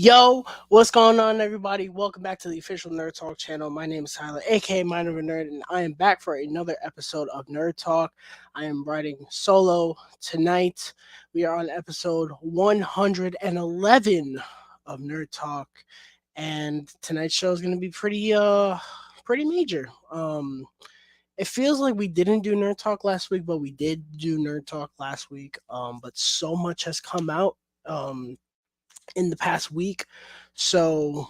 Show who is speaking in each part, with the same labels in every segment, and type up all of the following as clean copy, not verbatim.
Speaker 1: Yo, what's going on, everybody? Welcome back to the official Nerd Talk channel. My name is Tyler, aka Mind of a Nerd, and I am back for another episode of Nerd Talk. I am writing solo tonight. We are on episode 111 of Nerd Talk, and tonight's show is going to be pretty major. It feels like we didn't do Nerd Talk last week, but we did do Nerd Talk last week. But so much has come out. In the past week. So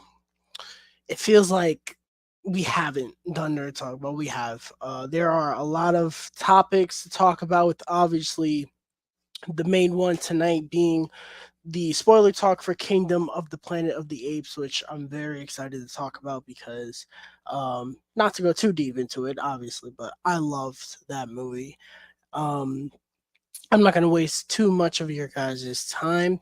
Speaker 1: it feels like we haven't done Nerd Talk, but we have. There are a lot of topics to talk about, with obviously the main one tonight being the spoiler talk for Kingdom of the Planet of the Apes, which I'm very excited to talk about because, not to go too deep into it, obviously, but I loved that movie. Um, I'm not going to waste too much of your guys' time.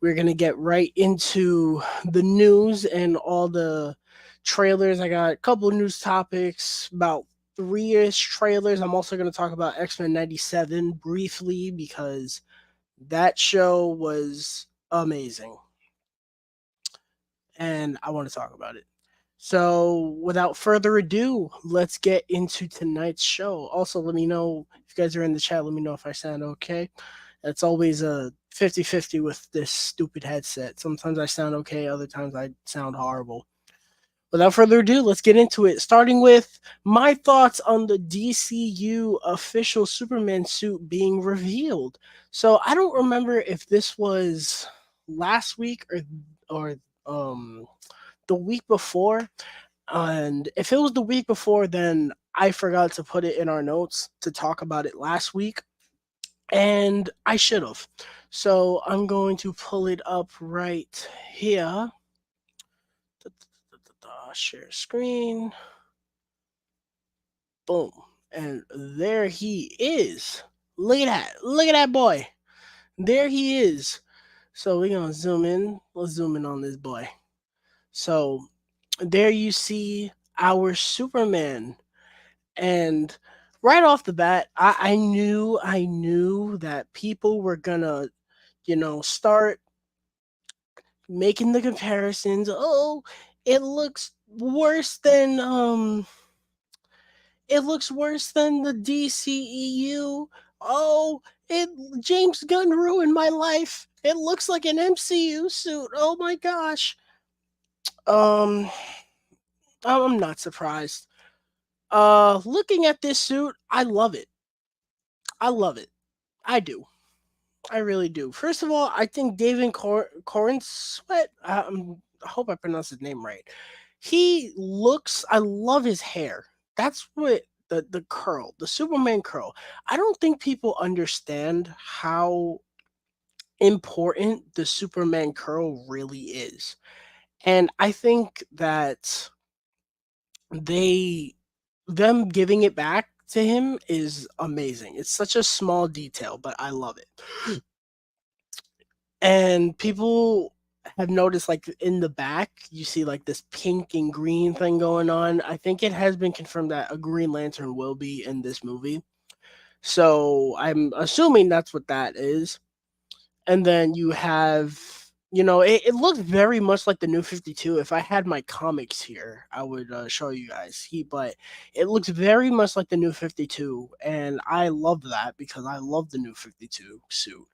Speaker 1: We're going to get right into the news and all the trailers. I got a couple of news topics, about three-ish trailers. I'm also going to talk about X-Men 97 briefly because that show was amazing. And I want to talk about it. So, without further ado, let's get into tonight's show. Also, let me know if you guys are in the chat. Let me know if I sound okay. It's always a 50-50 with this stupid headset. Sometimes I sound okay, other times I sound horrible. Without further ado, let's get into it. Starting with my thoughts on the DCU official Superman suit being revealed. So I don't remember if this was last week or the week before. And if it was the week before, then I forgot to put it in our notes to talk about it last week. And I should have. So I'm going to pull it up right here. Share screen. Boom. And there he is. Look at that. Look at that boy. There he is. So we're going to zoom in. Let's zoom in on this boy. So there you see our Superman. And right off the bat, I knew that people were gonna, start making the comparisons. Oh, it looks worse than the DCEU. Oh, it James Gunn ruined my life. It looks like an MCU suit. Oh my gosh. Um, I'm not surprised. Looking at this suit, I love it. I love it. I do. I really do. First of all, I think David Corn Sweat. I hope I pronounced his name right. He looks. I love his hair. That's what the curl, the Superman curl. I don't think people understand how important the Superman curl really is, and I think that they them giving it back to him is amazing. It's such a small detail, but I love it. And people have noticed, like, in the back, you see like this pink and green thing going on. I think it has been confirmed that a Green Lantern will be in this movie. So I'm assuming that's what that is. And then you have, it looks very much like the New 52. If I had my comics here, I would show you guys. But it looks very much like the New 52. And I love that because I love the New 52 suit.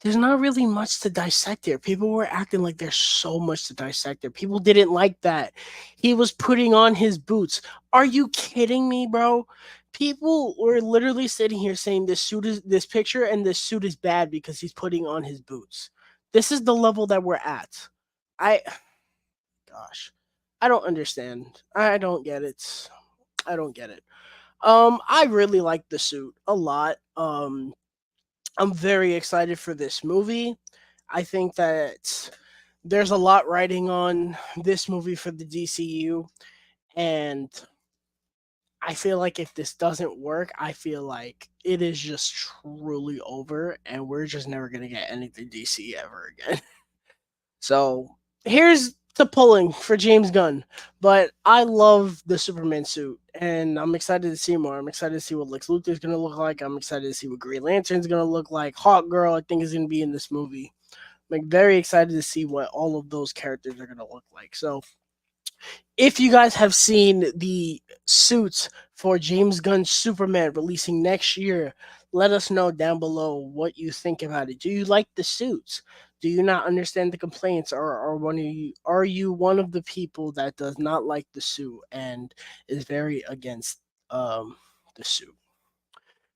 Speaker 1: There's not really much to dissect there. People were acting like there's so much to dissect there. People didn't like that. He was putting on his boots. Are you kidding me, bro? People were literally sitting here saying this picture and this suit is bad because he's putting on his boots. This is the level that we're at. I gosh. I don't understand. I don't get it. I don't get it. I really like the suit a lot. I'm very excited for this movie. I think that there's a lot riding on this movie for the DCU, and I feel like if this doesn't work, I feel like it is just truly over, and we're just never gonna get anything DC ever again. So here's to pulling for James Gunn, but I love the Superman suit, and I'm excited to see more. I'm excited to see what Lex Luthor's gonna look like. I'm excited to see what Green Lantern's gonna look like. Hawk Girl, I think, is gonna be in this movie. Like very excited to see what all of those characters are gonna look like. So if you guys have seen the suits for James Gunn's Superman releasing next year, let us know down below what you think about it. Do you like the suits? Do you not understand the complaints, or are you one of the people that does not like the suit and is very against the suit?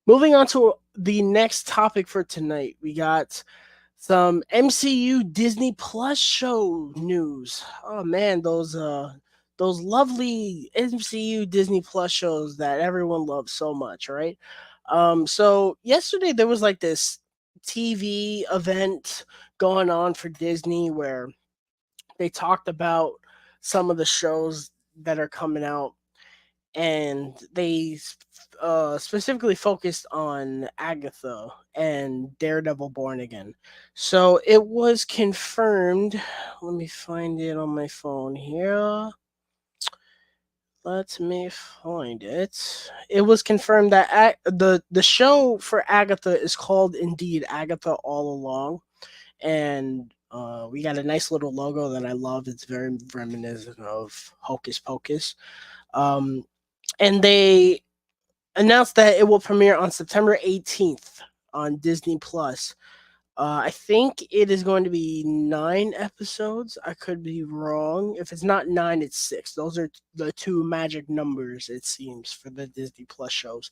Speaker 1: Moving on to the next topic for tonight, we got some MCU Disney Plus show news. Oh man, those lovely MCU Disney Plus shows that everyone loves so much, right? So yesterday there was like this TV event going on for Disney where they talked about some of the shows that are coming out, and they specifically focused on Agatha and Daredevil Born Again. So it was confirmed. Let me find it on my phone here. Let me find it. It was confirmed that the show for Agatha is called indeed Agatha All Along, and we got a nice little logo that I love. It's very reminiscent of Hocus Pocus. Um, and they announced that it will premiere on September 18th on Disney Plus. I think it is going to be 9 episodes. I could be wrong. If it's not nine, it's six. Those are the two magic numbers, it seems, for the Disney Plus shows.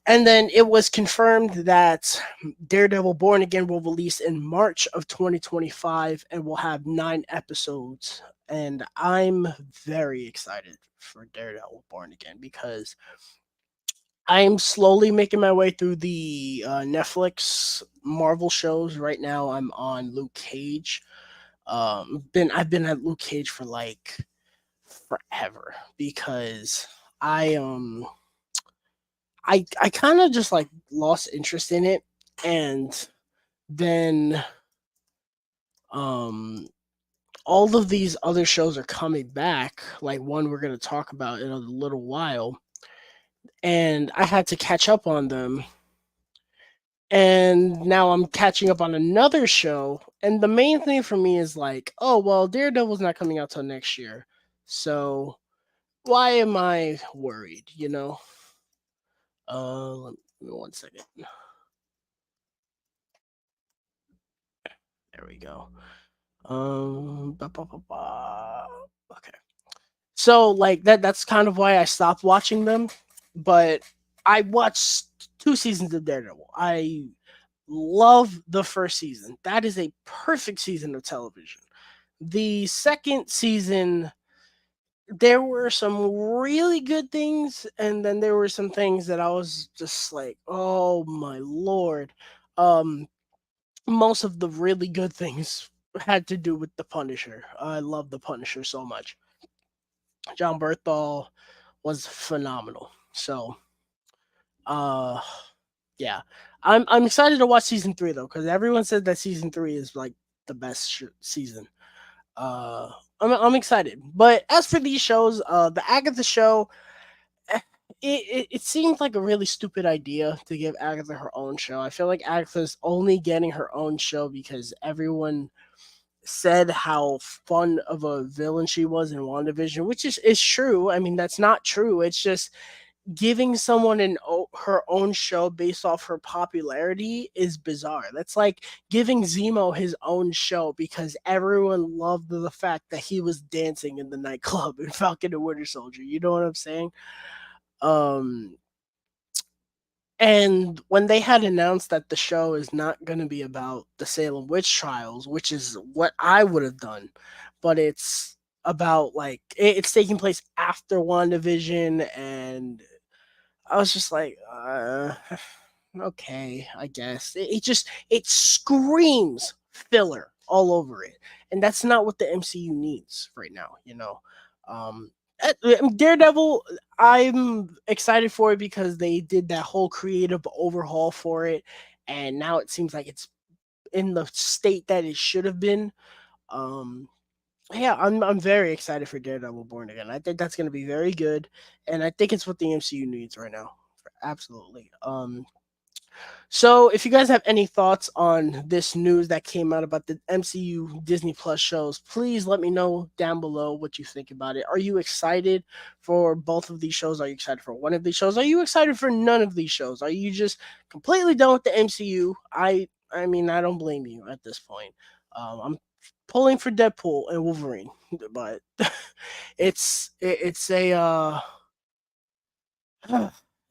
Speaker 1: And then it was confirmed that Daredevil Born Again will release in March of 2025 and will have 9 episodes. And I'm very excited for Daredevil Born Again because I'm slowly making my way through the Netflix Marvel shows. Right now, I'm on Luke Cage. I've been at Luke Cage for like forever because I um I kind of just like lost interest in it, and then um all of these other shows are coming back. Like one we're gonna talk about in a little while, and I had to catch up on them, and now I'm catching up on another show. And the main thing for me is like, oh well, Daredevil's not coming out till next year, so why am I worried? Let me 1 second. There we go. Okay. So like that's kind of why I stopped watching them, but I watched 2 seasons of Daredevil. I love the first season. That is a perfect season of television. The second season, there were some really good things, and then there were some things that I was just like, "Oh my lord." Um Most of the really good things had to do with the Punisher. I love the Punisher so much. John Berthal was phenomenal. So, uh yeah. I'm excited to watch season 3 though, cuz everyone said that season 3 is like the best season. Uh I'm excited. But as for these shows, the Agatha show, eh, it seems like a really stupid idea to give Agatha her own show. I feel like Agatha's only getting her own show because everyone said how fun of a villain she was in WandaVision, which is true. I mean, that's not true. It's just giving someone her own show based off her popularity is bizarre. That's like giving Zemo his own show because everyone loved the fact that he was dancing in the nightclub in Falcon and Winter Soldier. You know what I'm saying? Um, and when they had announced that the show is not going to be about the Salem witch trials, which is what I would have done, but it's about like it's taking place after WandaVision, and I was just like, okay, I guess it screams filler all over it, and that's not what the MCU needs right now. Um, Daredevil, I'm excited for it because they did that whole creative overhaul for it, and now it seems like it's in the state that it should have been. Um, yeah, I'm very excited for Daredevil Born Again. I think that's going to be very good, and I think it's what the MCU needs right now. Absolutely. So, if you guys have any thoughts on this news that came out about the MCU Disney Plus shows, please let me know down below what you think about it. Are you excited for both of these shows? Are you excited for one of these shows? Are you excited for none of these shows? Are you just completely done with the MCU? I mean, I don't blame you at this point. I'm pulling for Deadpool and Wolverine, but it's a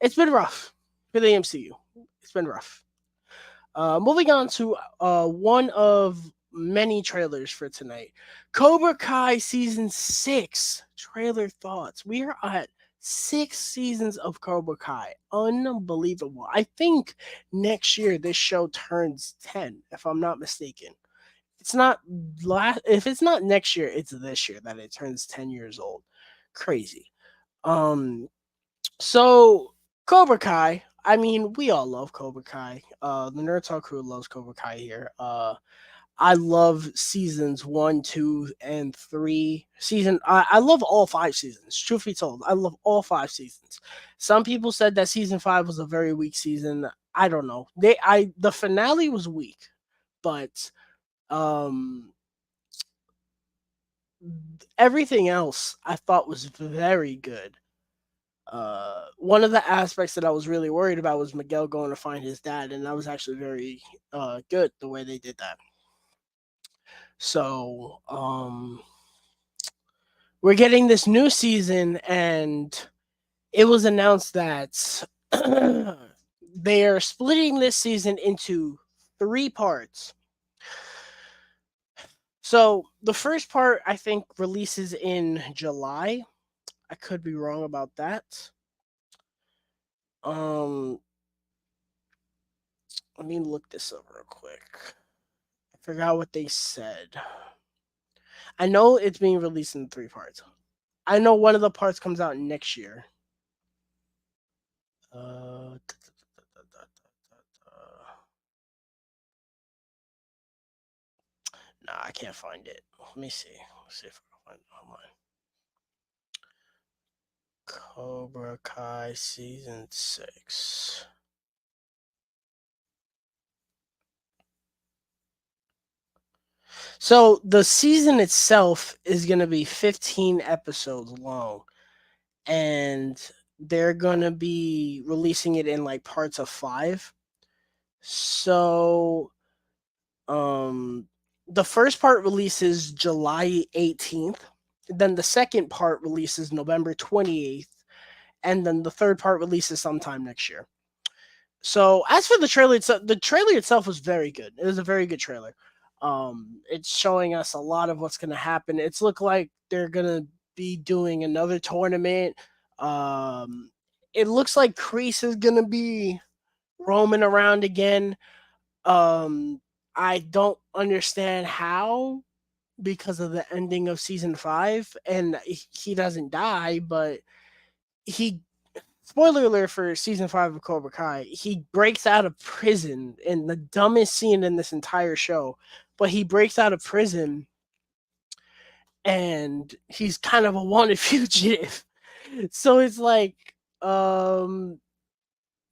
Speaker 1: it's been rough for the MCU. It's been rough. Moving on to one of many trailers for tonight. Cobra Kai season 6 trailer thoughts. We are at 6 seasons of Cobra Kai. Unbelievable. I think next year this show turns 10, if I'm not mistaken. It's not if it's not next year, it's this year that it turns 10 years old. Crazy. Um so Cobra Kai, I mean, we all love Cobra Kai. The Nerd Talk crew loves Cobra Kai here. I love seasons 1, 2, and 3. I love all 5 seasons. Truth be told, I love all 5 seasons. Some people said that season 5 was a very weak season. I don't know. The finale was weak, but um everything else I thought was very good. One of the aspects that I was really worried about was Miguel going to find his dad, and that was actually very good the way they did that. So we're getting this new season, and it was announced that they are splitting this season into 3 parts. So the first part I think releases in July. I could be wrong about that. Um, Let me look this up real quick. I forgot what they said. I know it's being released in 3 parts. I know one of the parts comes out next year. Uh, Nah, I can't find it. Let me see. Let's see if I can find it online. Cobra Kai season 6. So the season itself is gonna be 15 episodes long, and they're gonna be releasing it in like parts of 5. So um the first part releases July 18th, then the second part releases November 28th, and then the third part releases sometime next year. So as for the trailer itself was very good. It was a very good trailer. It's showing us a lot of what's gonna happen. It's look like they're gonna be doing another tournament. Um, it looks like Kreese is gonna be roaming around again. Um, I don't understand how, because of the ending of season 5, and he doesn't die, but he spoiler alert for season 5 of Cobra Kai, he breaks out of prison in the dumbest scene in this entire show. But he breaks out of prison and he's kind of a wanted fugitive. So it's like, um,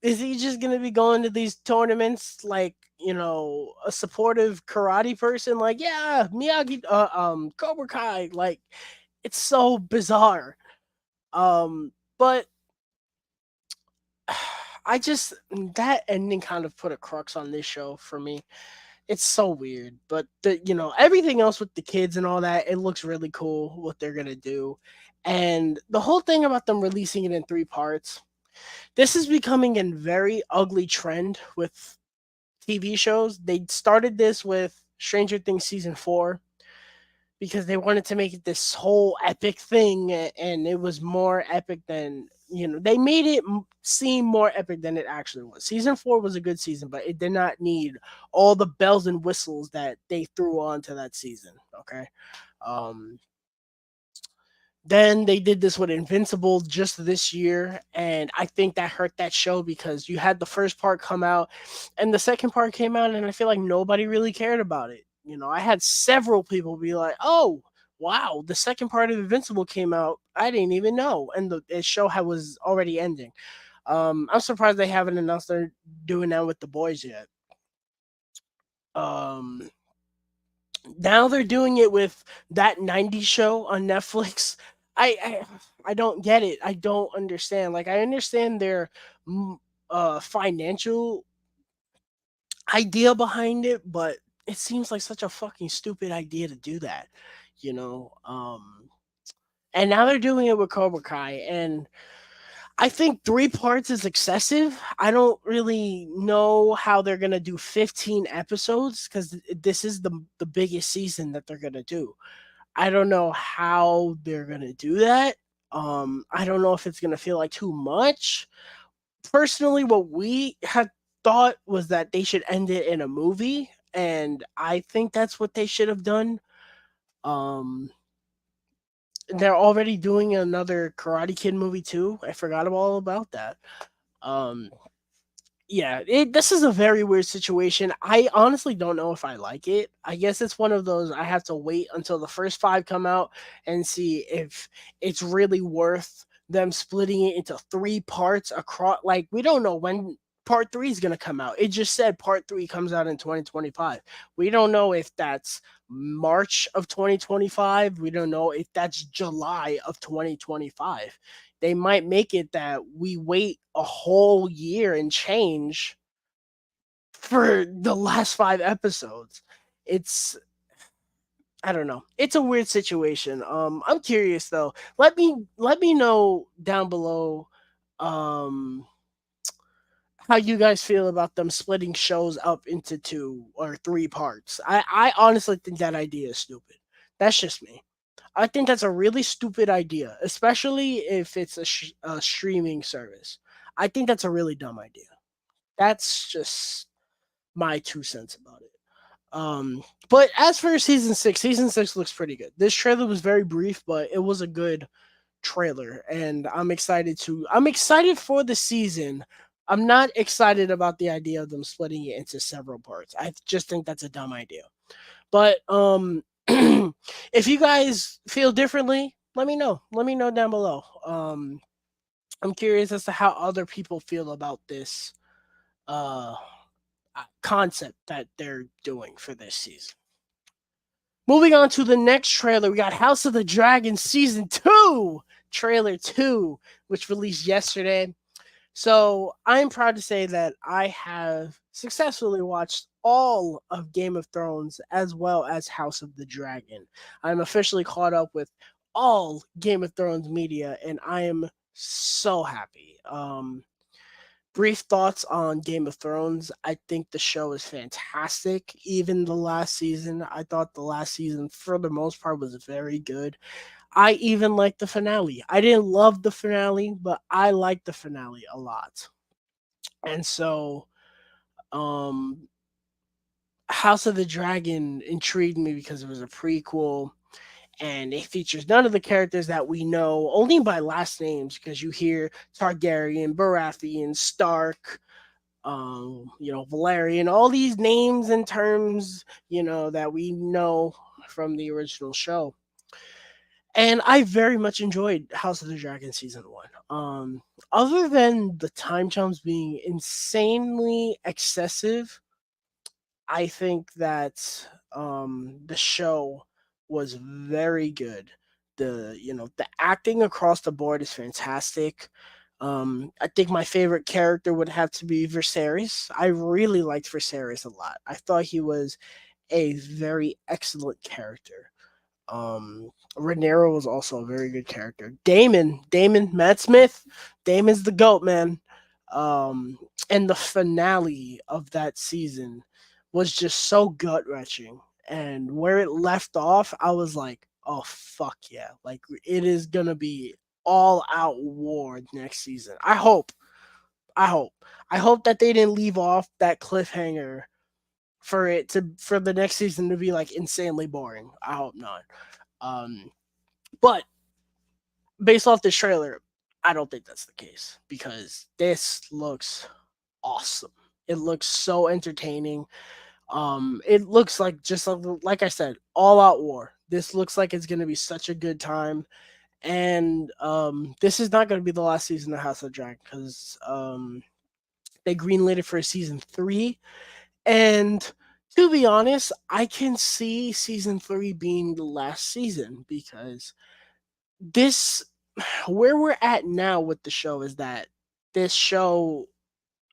Speaker 1: is he just gonna be going to these tournaments like, a supportive karate person? Like, yeah, Miyagi, Cobra Kai. Like, it's so bizarre. But I just that ending kind of put a crux on this show for me. It's so weird, but everything else with the kids and all that, it looks really cool what they're gonna do, and the whole thing about them releasing it in 3 parts. This is becoming a very ugly trend with TV shows. They started this with Stranger Things season 4 because they wanted to make it this whole epic thing, and it was more epic than they made it seem more epic than it actually was. Season 4 was a good season, but it did not need all the bells and whistles that they threw onto that season. Okay. um then they did this with Invincible just this year, and I think that hurt that show because you had the first part come out and the second part came out, and I feel like nobody really cared about it. I had several people be like, "Oh, wow, the second part of Invincible came out. I didn't even know." And the show was already ending. I'm surprised they haven't announced they're doing that with the boys yet. Um, Now they're doing it with that '90s show on Netflix. I, I I don't get it. I don't understand. Like I understand their mm, financial idea behind it, but it seems like such a fucking stupid idea to do that. You know. And now they're doing it with Cobra Kai, and I think 3 parts is excessive. I don't really know how they're gonna do 15 episodes because this is the biggest season that they're gonna do. I don't know how they're gonna do that. I don't know if it's gonna feel like too much. Personally, what we had thought was that they should end it in a movie, and I think that's what they should have done. Um, they're already doing another Karate Kid movie too. I forgot all about that. Um, Yeah, this is a very weird situation. I honestly don't know if I like it. I guess it's one of those I have to wait until the first 5 come out and see if it's really worth them splitting it into 3 parts across. Like we don't know when part 3 is going to come out. It just said part 3 comes out in 2025. We don't know if that's March of 2025. We don't know if that's July of 2025. They might make it that we wait a whole year and change for the last 5 episodes. It's I don't know. It's a weird situation. I'm curious though. Let me know down below um how you guys feel about them splitting shows up into 2 or 3 parts. I honestly think that idea is stupid. That's just me. I think that's a really stupid idea, especially if it's a streaming service. I think that's a really dumb idea. That's just my 2 cents about it. But as for season 6 looks pretty good. This trailer was very brief, but it was a good trailer, and I'm excited for the season. I'm not excited about the idea of them splitting it into several parts. I just think that's a dumb idea. But if you guys feel differently, let me know. Let me know down below. I'm curious as to how other people feel about this uh concept that they're doing for this season. Moving on to the next trailer, we got House of the Dragon season 2, trailer 2, which released yesterday. So I'm proud to say that I have successfully watched all of Game of Thrones as well as House of the Dragon. I'm officially caught up with all Game of Thrones media, and I am so happy. Brief thoughts on Game of Thrones. I think the show is fantastic. Even the last season, I thought the last season, for the most part, was very good. I even liked the finale. I didn't love the finale, but I liked the finale a lot. And so, um, House of the Dragon intrigued me because it was a prequel and it features none of the characters that we know, only by last names, because you hear Targaryen, Baratheon, Stark, Valerian, all these names and terms, that we know from the original show. And I very much enjoyed House of the Dragon season 1. Other than the time jumps being insanely excessive, I think that the show was very good. The acting across the board is fantastic. I think my favorite character would have to be Viserys. I really liked Viserys a lot. I thought he was a very excellent character. Rhaenyra was also a very good character. Matt Smith, Damon's the goat, man. And the finale of that season was just so gut wrenching. And where it left off, I was like, oh fuck yeah! Like it is gonna be all out war next season. I hope. I hope. I hope that they didn't leave off that cliffhanger for the next season to be like insanely boring. I hope not. Um, but based off this trailer, I don't think that's the case because this looks awesome. It looks so entertaining. It looks like just like I said, all out war. This looks like it's gonna be such a good time, And this is not going to be the last season of House of the Dragon because they greenlit it for season 3. And to be honest, I can see season 3 being the last season because this, where we're at now with the show is that this show,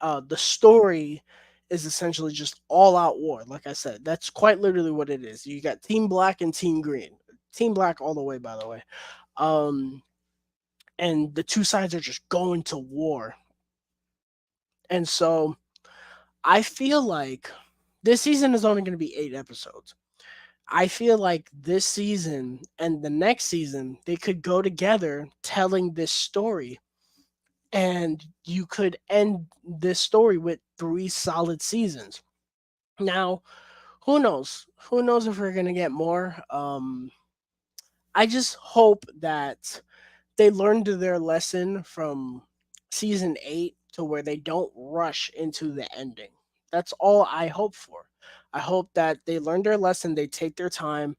Speaker 1: the story is essentially just all out war. Like I said, that's quite literally what it is. You got Team Black and Team Green. Team Black all the way, by the way. Um, and the two sides are just going to war. And so I feel like this season is only going to be 8 episodes. I feel like this season and the next season they could go together telling this story, and you could end this story with 3 solid seasons. Now, who knows? Who knows if we're gonna get more? I just hope that they learned their lesson from season 8 to where they don't rush into the ending. That's all I hope for. I hope that they learned their lesson, they take their time,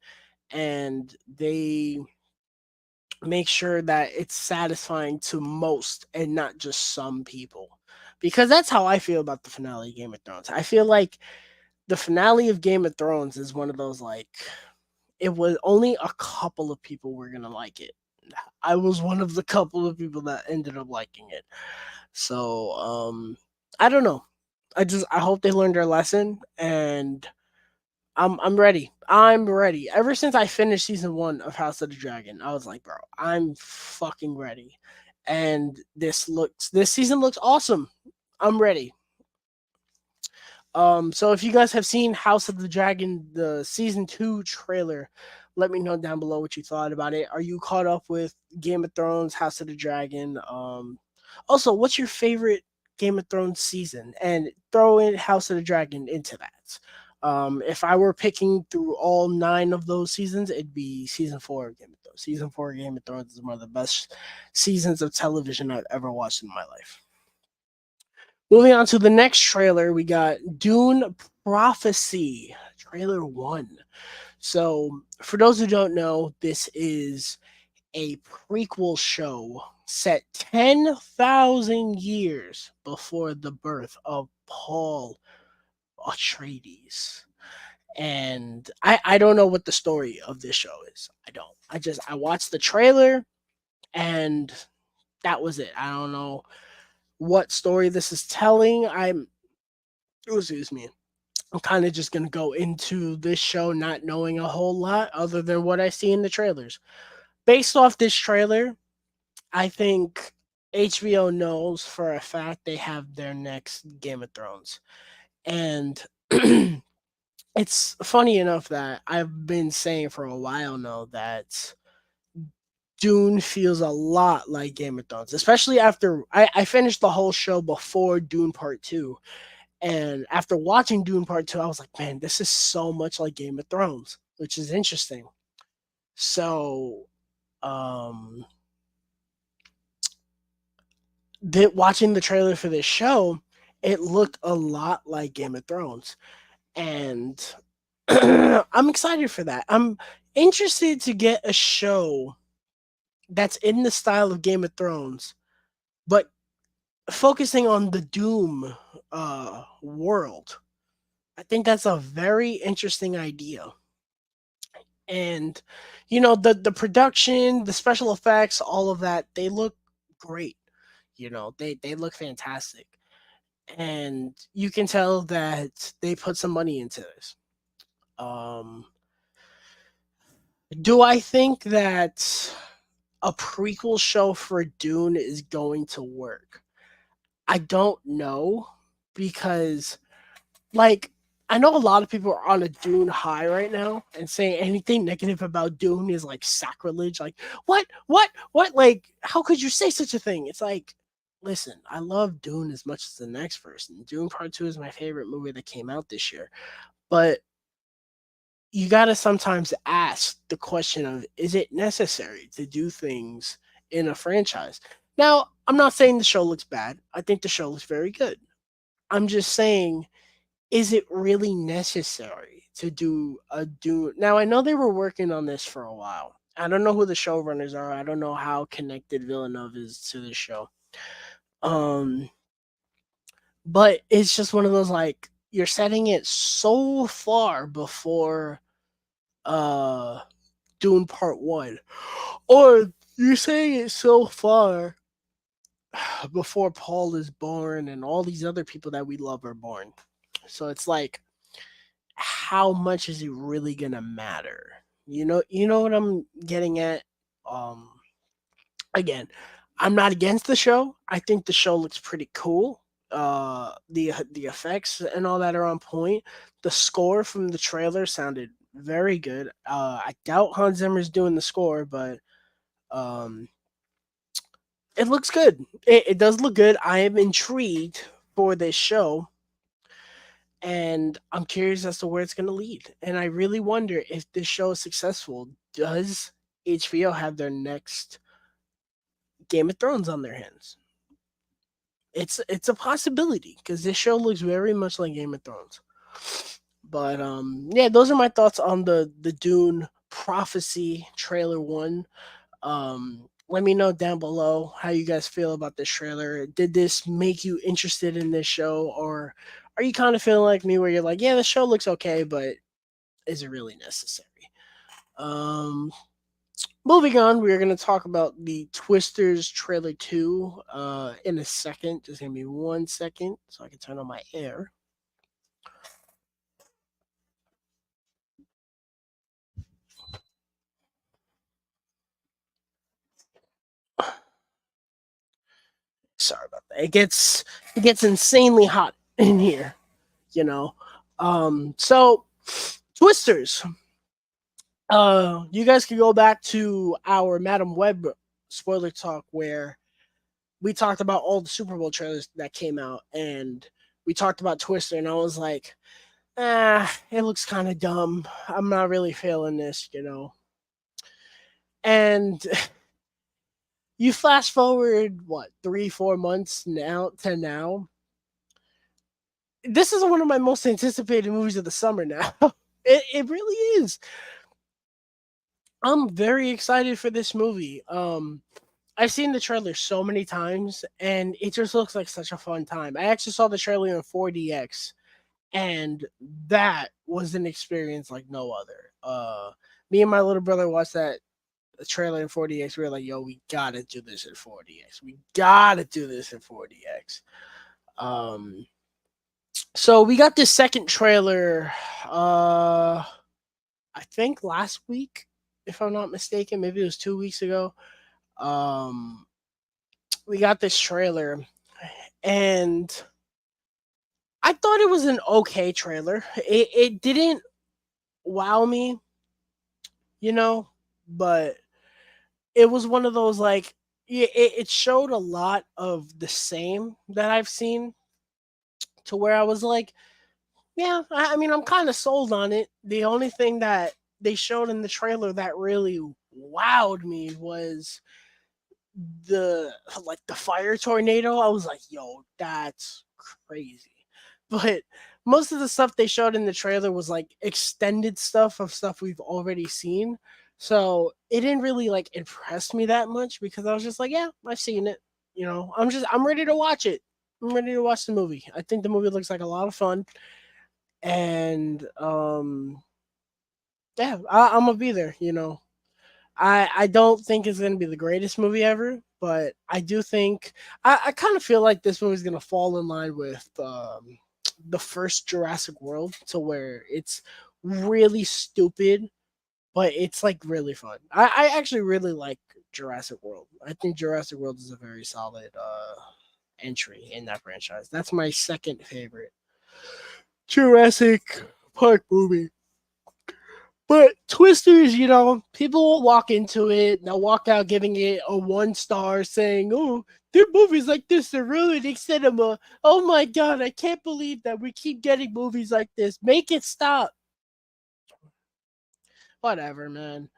Speaker 1: and they make sure that it's satisfying to most and not just some people. Because that's how I feel about the finale of Game of Thrones. I feel like the finale of Game of Thrones is one of those like it was only a couple of people were gonna like it. I was one of the couple of people that ended up liking it. So I don't know. I hope they learned their lesson, and I'm ready. I'm ready. Ever since I finished season 1 of House of the Dragon, I was like, bro, I'm fucking ready. And this season looks awesome. I'm ready. So if you guys have seen House of the Dragon, the season 2 trailer, let me know down below what you thought about it. Are you caught up with Game of Thrones, House of the Dragon? Also, what's your favorite Game of Thrones season? And throw in House of the Dragon into that. If I were picking through all 9 of those seasons, it'd be season 4 of Game of Thrones. Season 4 of Game of Thrones is one of the best seasons of television I've ever watched in my life. Moving on to the next trailer, we got Dune Prophecy, trailer 1. So, for those who don't know, this is a prequel show set 10,000 years before the birth of Paul Atreides. And I don't know what the story of this show is. I don't. I watched the trailer and that was it. I don't know what story this is telling. Excuse me. I'm kind of just going to go into this show not knowing a whole lot other than what I see in the trailers. Based off this trailer, I think HBO knows for a fact they have their next Game of Thrones. And it's funny enough that I've been saying for a while now that Dune feels a lot like Game of Thrones, especially after I finished the whole show before Dune Part 2. And after watching Dune Part 2, I was like, man, this is so much like Game of Thrones, which is interesting. So, um, watching the trailer for this show, it looked a lot like Game of Thrones. And I'm excited for that. I'm interested to get a show that's in the style of Game of Thrones, but focusing on the Doom world. I think that's a very interesting idea. And the production, the special effects, all of that, they look great. They look fantastic. And you can tell that they put some money into this. Um do I think that a prequel show for Dune is going to work? I don't know because like I know a lot of people are on a Dune high right now and saying anything negative about Dune is like sacrilege. Like, what? Like, how could you say such a thing? It's like, listen, I love Dune as much as the next person. Dune Part 2 is my favorite movie that came out this year. But you got to sometimes ask the question of is it necessary to do things in a franchise? Now, I'm not saying the show looks bad. I think the show looks very good. I'm just saying, is it really necessary to do a Dune? Now, I know they were working on this for a while, I don't know who the showrunners are. I don't know how connected Villeneuve is to the show. Um, but it's just one of those like you're setting it so far before uh Dune Part 1. Or you're saying it so far before Paul is born and all these other people that we love are born. So it's like how much is it really gonna matter? You know what I'm getting at? Um Again, I'm not against the show. I think the show looks pretty cool. The effects and all that are on point. The score from the trailer sounded very good. I doubt Hans Zimmer's doing the score, but um, it looks good. It does look good. I am intrigued for this show, and I'm curious as to where it's going to lead. And I really wonder if this show is successful. Does HBO have their next Game of Thrones on their hands? It's a possibility because this show looks very much like Game of Thrones. But yeah, those are my thoughts on the Dune Prophecy trailer one. Let me know down below how you guys feel about this trailer. Did this make you interested in this show, or are you kind of feeling like me where you're like, yeah, the show looks okay, but is it really necessary? Um, Moving on, we're going to talk about the Twisters trailer 2 in a second. Just give me 1 second so I can turn on my air. Sorry about that. It gets insanely hot in here, you know. So Twisters. You guys can go back to our Madam Web spoiler talk where we talked about all the Super Bowl trailers that came out, and we talked about Twister, and I was like, it looks kind of dumb. I'm not really feeling this. And you fast forward, what, 3, 4 months now to now. This is one of my most anticipated movies of the summer now. It really is. I'm very excited for this movie. I've seen the trailer so many times, and it just looks like such a fun time. I actually saw the trailer in 4DX, and that was an experience like no other. Me and my little brother watched that trailer in 4DX. We were like, "Yo, we gotta do this in 4DX. We gotta do this in 4DX." Um, so we got this second trailer. I think last week, if I'm not mistaken, maybe it was 2 weeks ago. Um, we got this trailer, and I thought it was an okay trailer. It didn't wow me, you know, but it was one of those like it showed a lot of the same that I've seen to where I was like, yeah, I mean, I'm kind of sold on it. The only thing that they showed in the trailer that really wowed me was the the fire tornado. I was like, yo, that's crazy. But most of the stuff they showed in the trailer was like extended stuff of stuff we've already seen. So it didn't really like impress me that much because I was just like, yeah, I've seen it. I'm ready to watch it. I'm ready to watch the movie. I think the movie looks like a lot of fun. And yeah, I'm gonna be there. I don't think it's gonna be the greatest movie ever, but I do think I kind of feel like this movie's gonna fall in line with the first Jurassic World, to where it's really stupid, but it's like really fun. I actually really like Jurassic World. I think Jurassic World is a very solid entry in that franchise. That's my second favorite Jurassic Park movie. But Twisters, people will walk into it, they'll walk out giving it a 1 star, saying, "Oh, their movies like this are ruining cinema. Oh my god, I can't believe that we keep getting movies like this. Make it stop." Whatever, man.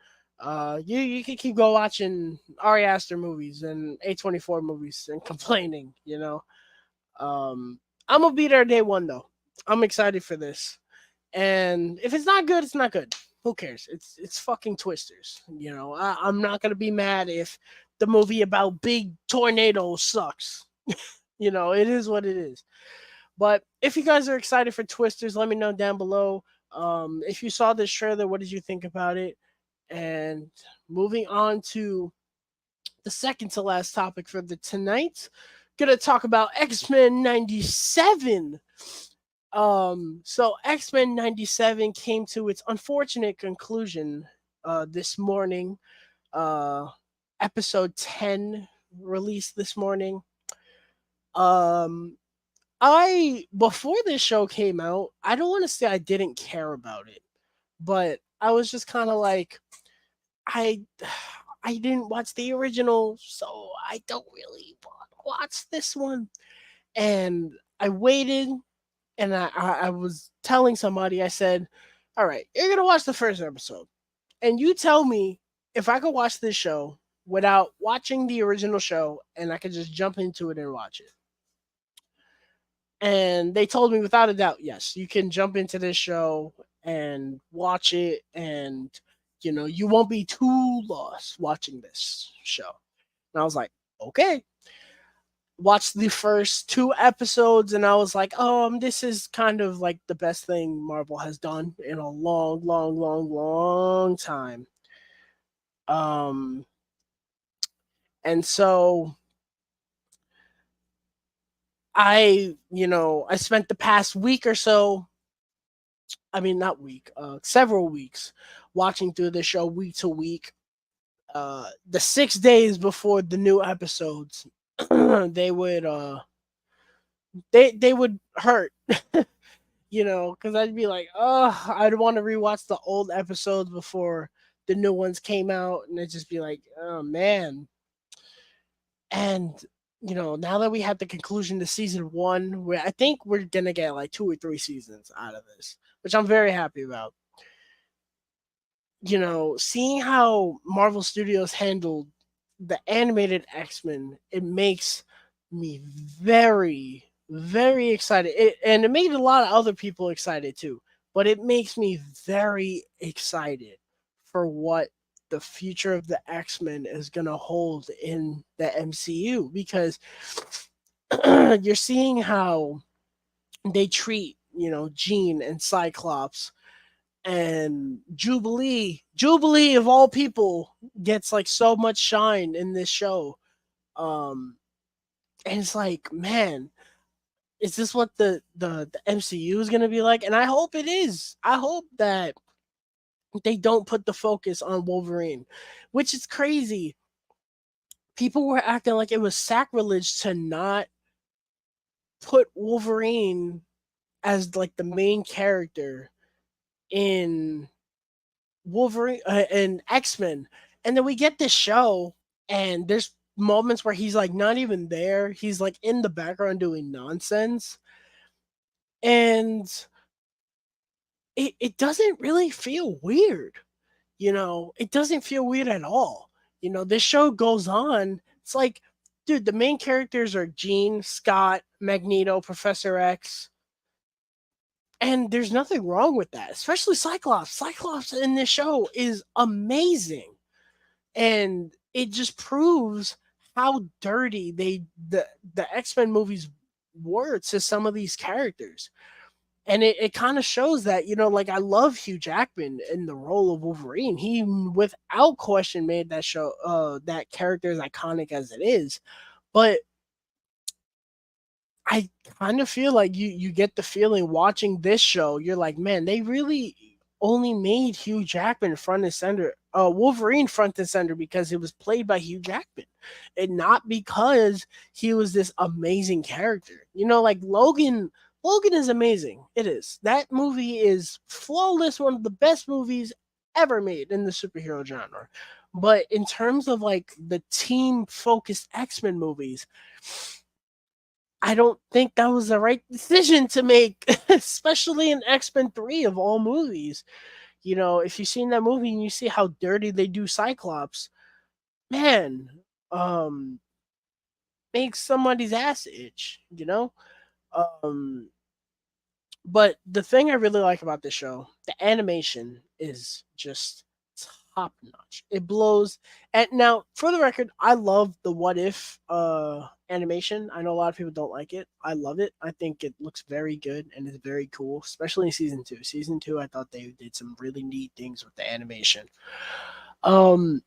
Speaker 1: You can keep go watching Ari Aster movies and A24 movies and complaining. Um, I'm gonna be there day one though. I'm excited for this, and if it's not good, it's not good. Who cares? It's fucking Twisters. I'm not gonna be mad if the movie about big tornadoes sucks. It is what it is. But if you guys are excited for Twisters, let me know down below. If you saw this trailer, what did you think about it? And moving on to the second to last topic for the tonight, gonna talk about X-Men 97. So X-Men 97 came to its unfortunate conclusion this morning. Uh Episode 10 released this morning. Um I before this show came out, I don't want to say I didn't care about it, but I was just kind of like I I didn't watch the original, so I don't really want to watch this one. And I waited, and I was telling somebody, I said, "All right, you're gonna watch the first episode, and you tell me if I could watch this show without watching the original show, and I could just jump into it and watch it." And they told me without a doubt, yes, you can jump into this show and watch it, and you won't be too lost watching this show. And I was like, okay. Watched the first two episodes, and I was like, this is kind of like the best thing Marvel has done in a long, long, long, long time. Um, and so I spent the past week or so, I mean, not week, several weeks watching through the show week to week. The 6 days before the new episodes, they would they would hurt, because I'd be like, oh, I'd want to rewatch the old episodes before the new ones came out, and it'd just be like, oh man. And now that we had the conclusion to season one, where I think we're gonna get like 2 or 3 seasons out of this, which I'm very happy about. Seeing how Marvel Studios handled the animated X-Men, it makes me very, very excited. And it made a lot of other people excited too. But it makes me very excited for what the future of the X-Men is going to hold in the MCU, because you're seeing how they treat, Jean and Cyclops, and Jubilee of all people gets like so much shine in this show. Um and it's like, man, is this what the MCU is going to be like? And I hope it is. I hope that they don't put the focus on Wolverine, which is crazy. People were acting like it was sacrilege to not put Wolverine as like the main character in Wolverine and X-Men. And then we get this show, and there's moments where he's like not even there. He's like in the background doing nonsense. And it doesn't really feel weird. It doesn't feel weird at all. This show goes on. It's like, dude, the main characters are Jean, Scott, Magneto, Professor X, and there's nothing wrong with that, especially Cyclops. Cyclops in this show is amazing. And it just proves how dirty the X-Men movies were to some of these characters. And it kind of shows that, like, I love Hugh Jackman in the role of Wolverine. He without question made that show that character as iconic as it is. But I kind of feel like you get the feeling watching this show, you're like, man, they really only made Hugh Jackman front and center, Wolverine front and center, because it was played by Hugh Jackman, and not because he was this amazing character. Like Logan. Logan is amazing. It is. That movie is flawless, one of the best movies ever made in the superhero genre. But in terms of like the team focused X-Men movies, I don't think that was the right decision to make, especially in X-Men 3 of all movies. If you've seen that movie and you see how dirty they do Cyclops, man, um, makes somebody's ass itch, Um, But the thing I really like about this show, the animation is just top notch. It blows. And now, for the record, I love the What If animation. I know a lot of people don't like it. I love it. I think it looks very good and is very cool, especially in season two. Season two, I thought they did some really neat things with the animation. Um,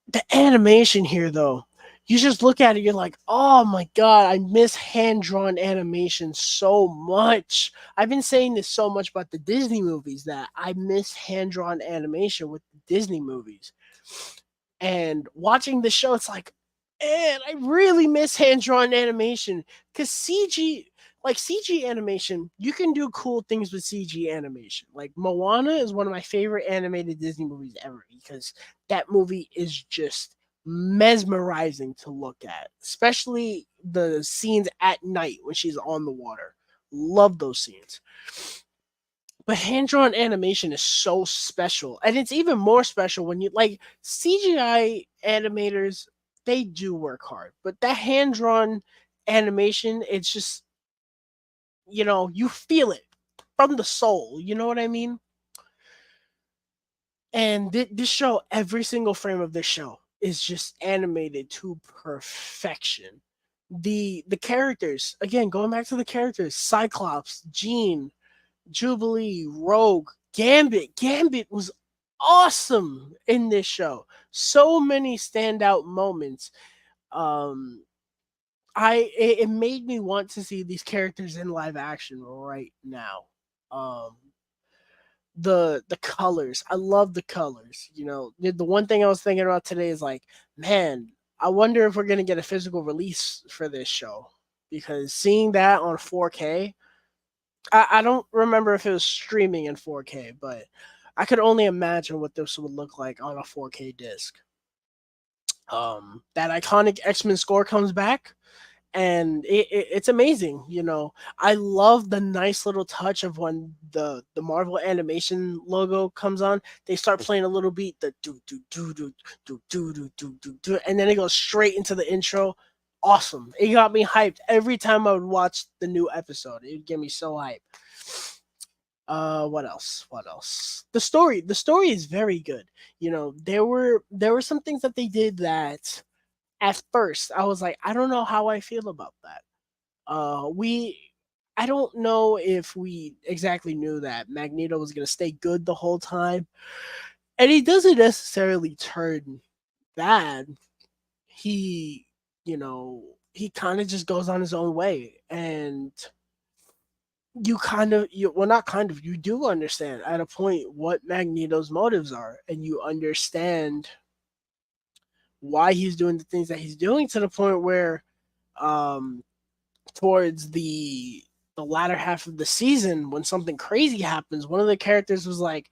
Speaker 1: the animation here, though, you just look at it, you're like, oh my god, I miss hand drawn animation so much. I've been saying this so much about the Disney movies that I miss hand drawn animation with the Disney movies. And watching the show, it's like, man, I really miss hand drawn animation because CG animation, you can do cool things with CG animation. Like Moana is one of my favorite animated Disney movies ever because that movie is just mesmerizing to look at, especially the scenes at night when she's on the water. Love those scenes. But hand drawn animation is so special. And it's even more special when you like CGI animators, they do work hard. But that hand drawn animation, it's just, you feel it from the soul. You know what I mean? And this show, every single frame of this show is just animated to perfection. The characters, again, going back to the characters, Cyclops, Jean, Jubilee, Rogue, Gambit. Gambit was awesome in this show. So many standout moments. Um, it made me want to see these characters in live action right now. Um, the colors, I love the colors. The one thing I was thinking about today is like, man, I wonder if we're gonna get a physical release for this show because seeing that on 4K, I don't remember if it was streaming in 4K, but I could only imagine what this would look like on a 4K disc. That iconic X-Men score comes back, and it's amazing. I love the nice little touch of when the Marvel animation logo comes on. They start playing a little beat, the do do do do do do do do do do, and then it goes straight into the intro. Awesome! It got me hyped every time I would watch the new episode. It would get me so hyped. What else? What else? The story is very good. There were some things that they did that at first I was like, I don't know how I feel about that. We I don't know if we exactly knew that Magneto was gonna stay good the whole time. And he doesn't necessarily turn bad. He, he kind of just goes on his own way. And not kind of, you do understand at a point what Magneto's motives are, and you understand why he's doing the things that he's doing to the point where um towards the latter half of the season when something crazy happens, one of the characters was like,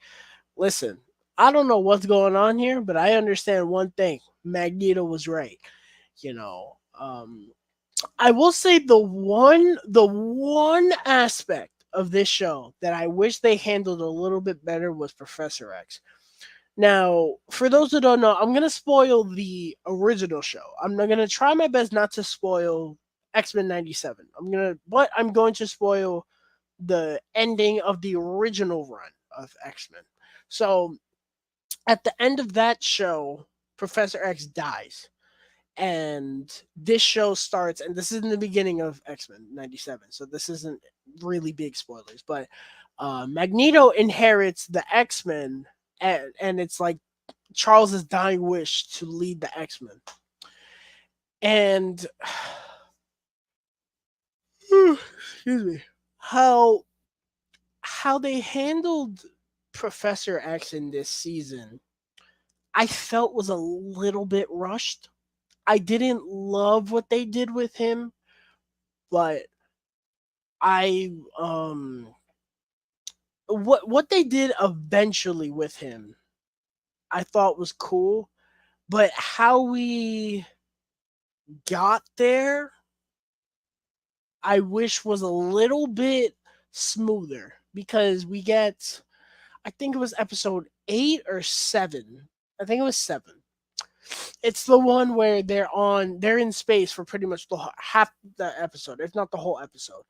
Speaker 1: listen, I don't know what's going on here, but I understand one thing. Magneto was right. You know, I will say the one aspect of this show that I wish they handled a little bit better was Professor X. Now, for those who don't know, I'm gonna spoil the original show. I'm not gonna try my best not to spoil X-Men '97. I'm going to spoil the ending of the original run of X-Men. So at the end of that show, Professor X dies. And this show starts, and this is in the beginning of X-Men '97, so this isn't really big spoilers, but Magneto inherits the X-Men, and it's like Charles's dying wish to lead the X-Men. And excuse me, how how they handled Professor X in this season, I felt was a little bit rushed. I didn't love what they did with him, but I what they did eventually with him, I thought was cool, but how we got there, I wish was a little bit smoother because we get, I think it was episode 8 or 7. I think it was 7. It's the one where they're in space for pretty much half the episode, if not the whole episode.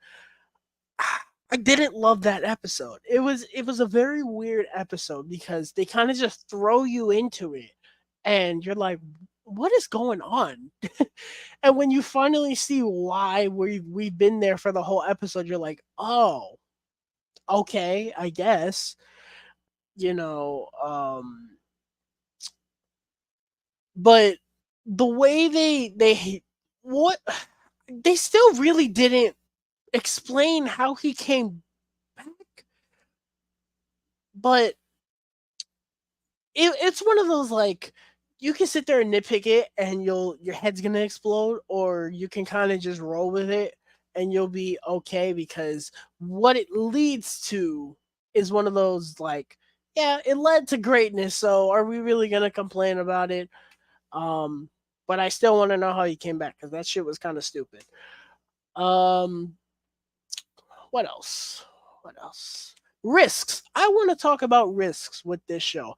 Speaker 1: I didn't love that episode. It was a very weird episode because they kind of just throw you into it and you're like, what is going on? And when you finally see why we've been there for the whole episode, you're like, oh, okay, I guess. You know, but the way they what they still really didn't explain how he came back, but it's one of those like you can sit there and nitpick it and your head's gonna explode, or you can kind of just roll with it and you'll be okay because what it leads to is one of those like, yeah, it led to greatness, so are we really gonna complain about it? um but I still want to know how he came back because that shit was kind of stupid. um what else? What else? Risks. I want to talk about risks with this show.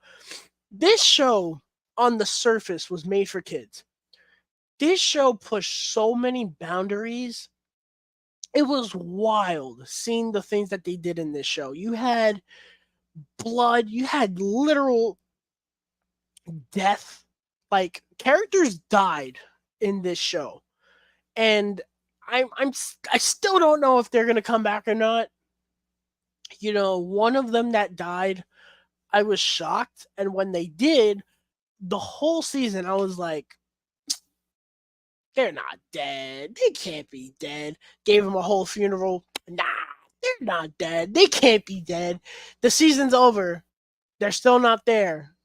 Speaker 1: This show on the surface was made for kids. This show pushed so many boundaries. It was wild seeing the things that they did in this show. You had blood, you had literal death. Like characters died in this show. And I still don't know if they're going to come back or not. You know, one of them that died, I was shocked, and when they did, the whole season I was like, they're not dead. They can't be dead. Gave him a whole funeral. Nah, they're not dead. They can't be dead. The season's over. They're still not there.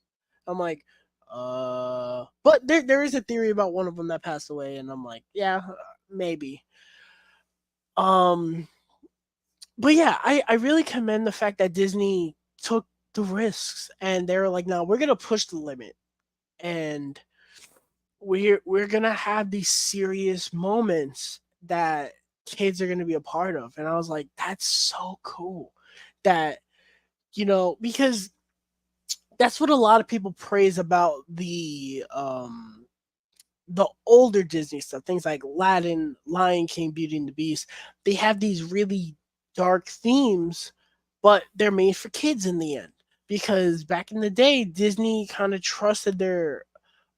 Speaker 1: I'm like, but there is a theory about one of them that passed away, and I'm like, yeah, maybe. Um, but yeah, I really commend the fact that Disney took the risks and they were like, no, we're gonna push the limit, and we're gonna have these serious moments that kids are gonna be a part of. And I was like, that's so cool. That, because that's what a lot of people praise about the older Disney stuff, things like Aladdin, Lion King, Beauty and the Beast. They have these really dark themes, but they're made for kids in the end. Because back in the day, Disney kind of trusted their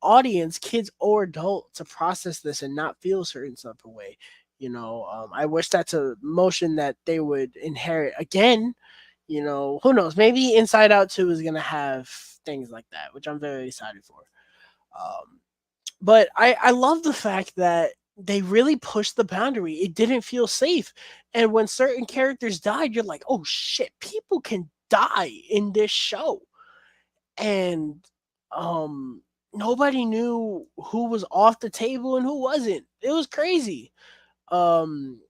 Speaker 1: audience, kids or adult, to process this and not feel a certain type of way. I wish that's a motion that they would inherit again. Who knows? Maybe Inside Out 2 is going to have things like that, which I'm very excited for. Um, but I love the fact that they really pushed the boundary. It didn't feel safe. And when certain characters died, you're like, oh shit, people can die in this show. And nobody knew who was off the table and who wasn't. It was crazy. Um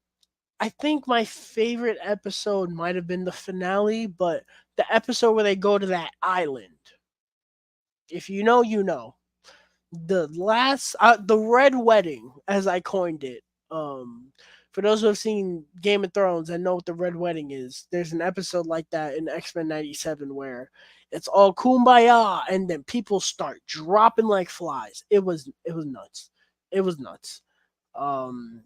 Speaker 1: I think my favorite episode might have been the finale, but the episode where they go to that island. If you know, you know. The red wedding, as I coined it. For those who have seen Game of Thrones and know what the red wedding is, there's an episode like that in X-Men 97 where it's all kumbaya and then people start dropping like flies. It was nuts. It was nuts. um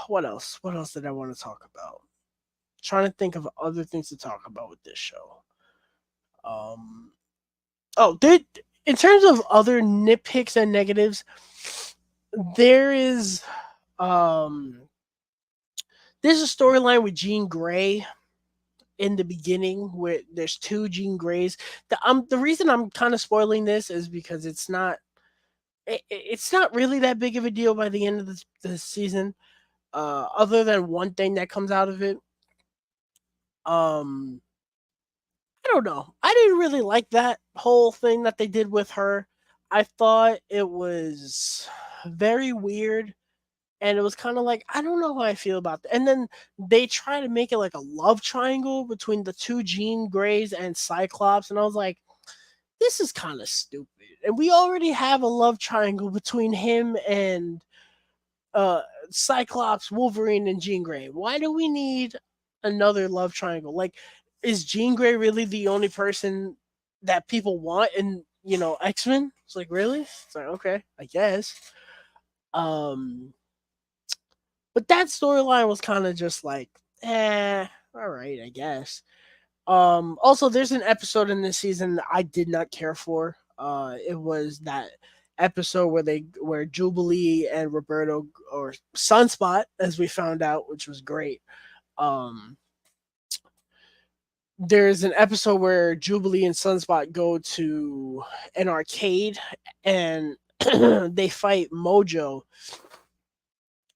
Speaker 1: what else? What else did I want to talk about? Trying to think of other things to talk about with this show. um oh, in terms of other nitpicks and negatives, there is um there's a storyline with Jean Grey in the beginning where there's two Jean Greys. The reason I'm kind of spoiling this is because it's not really that big of a deal by the end of the season, other than one thing that comes out of it. um I don't know. I didn't really like that whole thing that they did with her. I thought it was very weird, and it was kind of like, I don't know how I feel about that. And then they try to make it like a love triangle between the two Jean Greys and Cyclops, and I was like, this is kind of stupid. And we already have a love triangle between him and uh Cyclops, Wolverine, and Jean Grey. Why do we need another love triangle? Like, is Jean Grey really the only person that people want in, X-Men? It's like, really? It's like, okay, I guess. Um But that storyline was kind of just like, all right, I guess. Also, there's an episode in this season that I did not care for. It was that episode where Jubilee and Roberto, or Sunspot, as we found out, which was great. Um, there's an episode where Jubilee and Sunspot go to an arcade and they fight Mojo,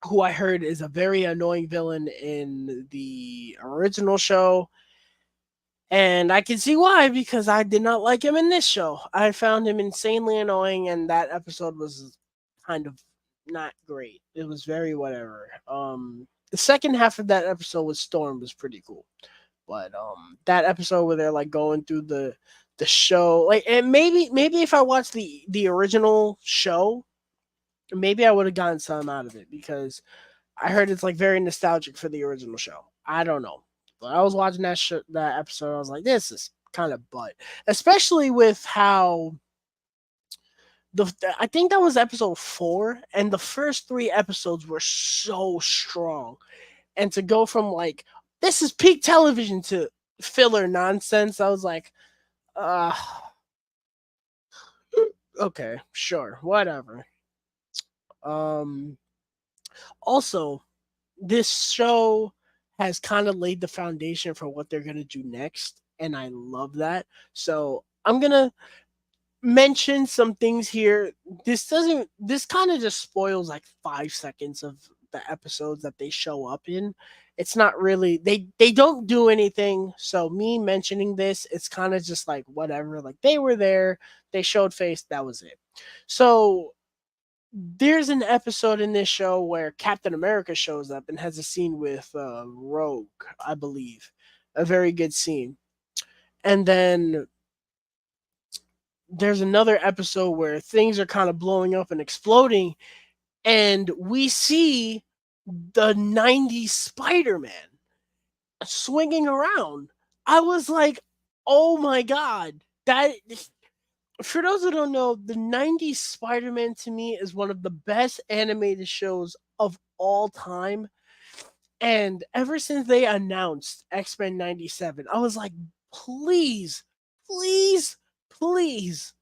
Speaker 1: who I heard is a very annoying villain in the original show. And I can see why, because I did not like him in this show. I found him insanely annoying, and that episode was kind of not great. It was very whatever. The second half of that episode with Storm was pretty cool. But that episode where they're like going through the show, like, and maybe if I watched the original show, maybe I would have gotten some out of it, because I heard it's like very nostalgic for the original show. I don't know, but I was watching that episode. I was like, this is kind of butt, especially with how the I think that was episode 4, and the first 3 episodes were so strong, and to go from like this is peak television to filler nonsense, I was like, uh, okay, sure, whatever. Um, Also, this show has kind of laid the foundation for what they're going to do next, and I love that. So I'm going to mention some things here. This kind of just spoils like 5 seconds of the episodes that they show up in. It's not really, they don't do anything, so me mentioning this, it's kind of just like whatever, like they were there, they showed face, that was it. So there's an episode in this show where Captain America shows up and has a scene with Rogue, I believe. A very good scene. And then there's another episode where things are kind of blowing up and exploding, and we see the 90s Spider Man swinging around. I was like, oh my God. That, for those who don't know, the 90s Spider Man to me is one of the best animated shows of all time. And ever since they announced X-Men 97, I was like, please, please, please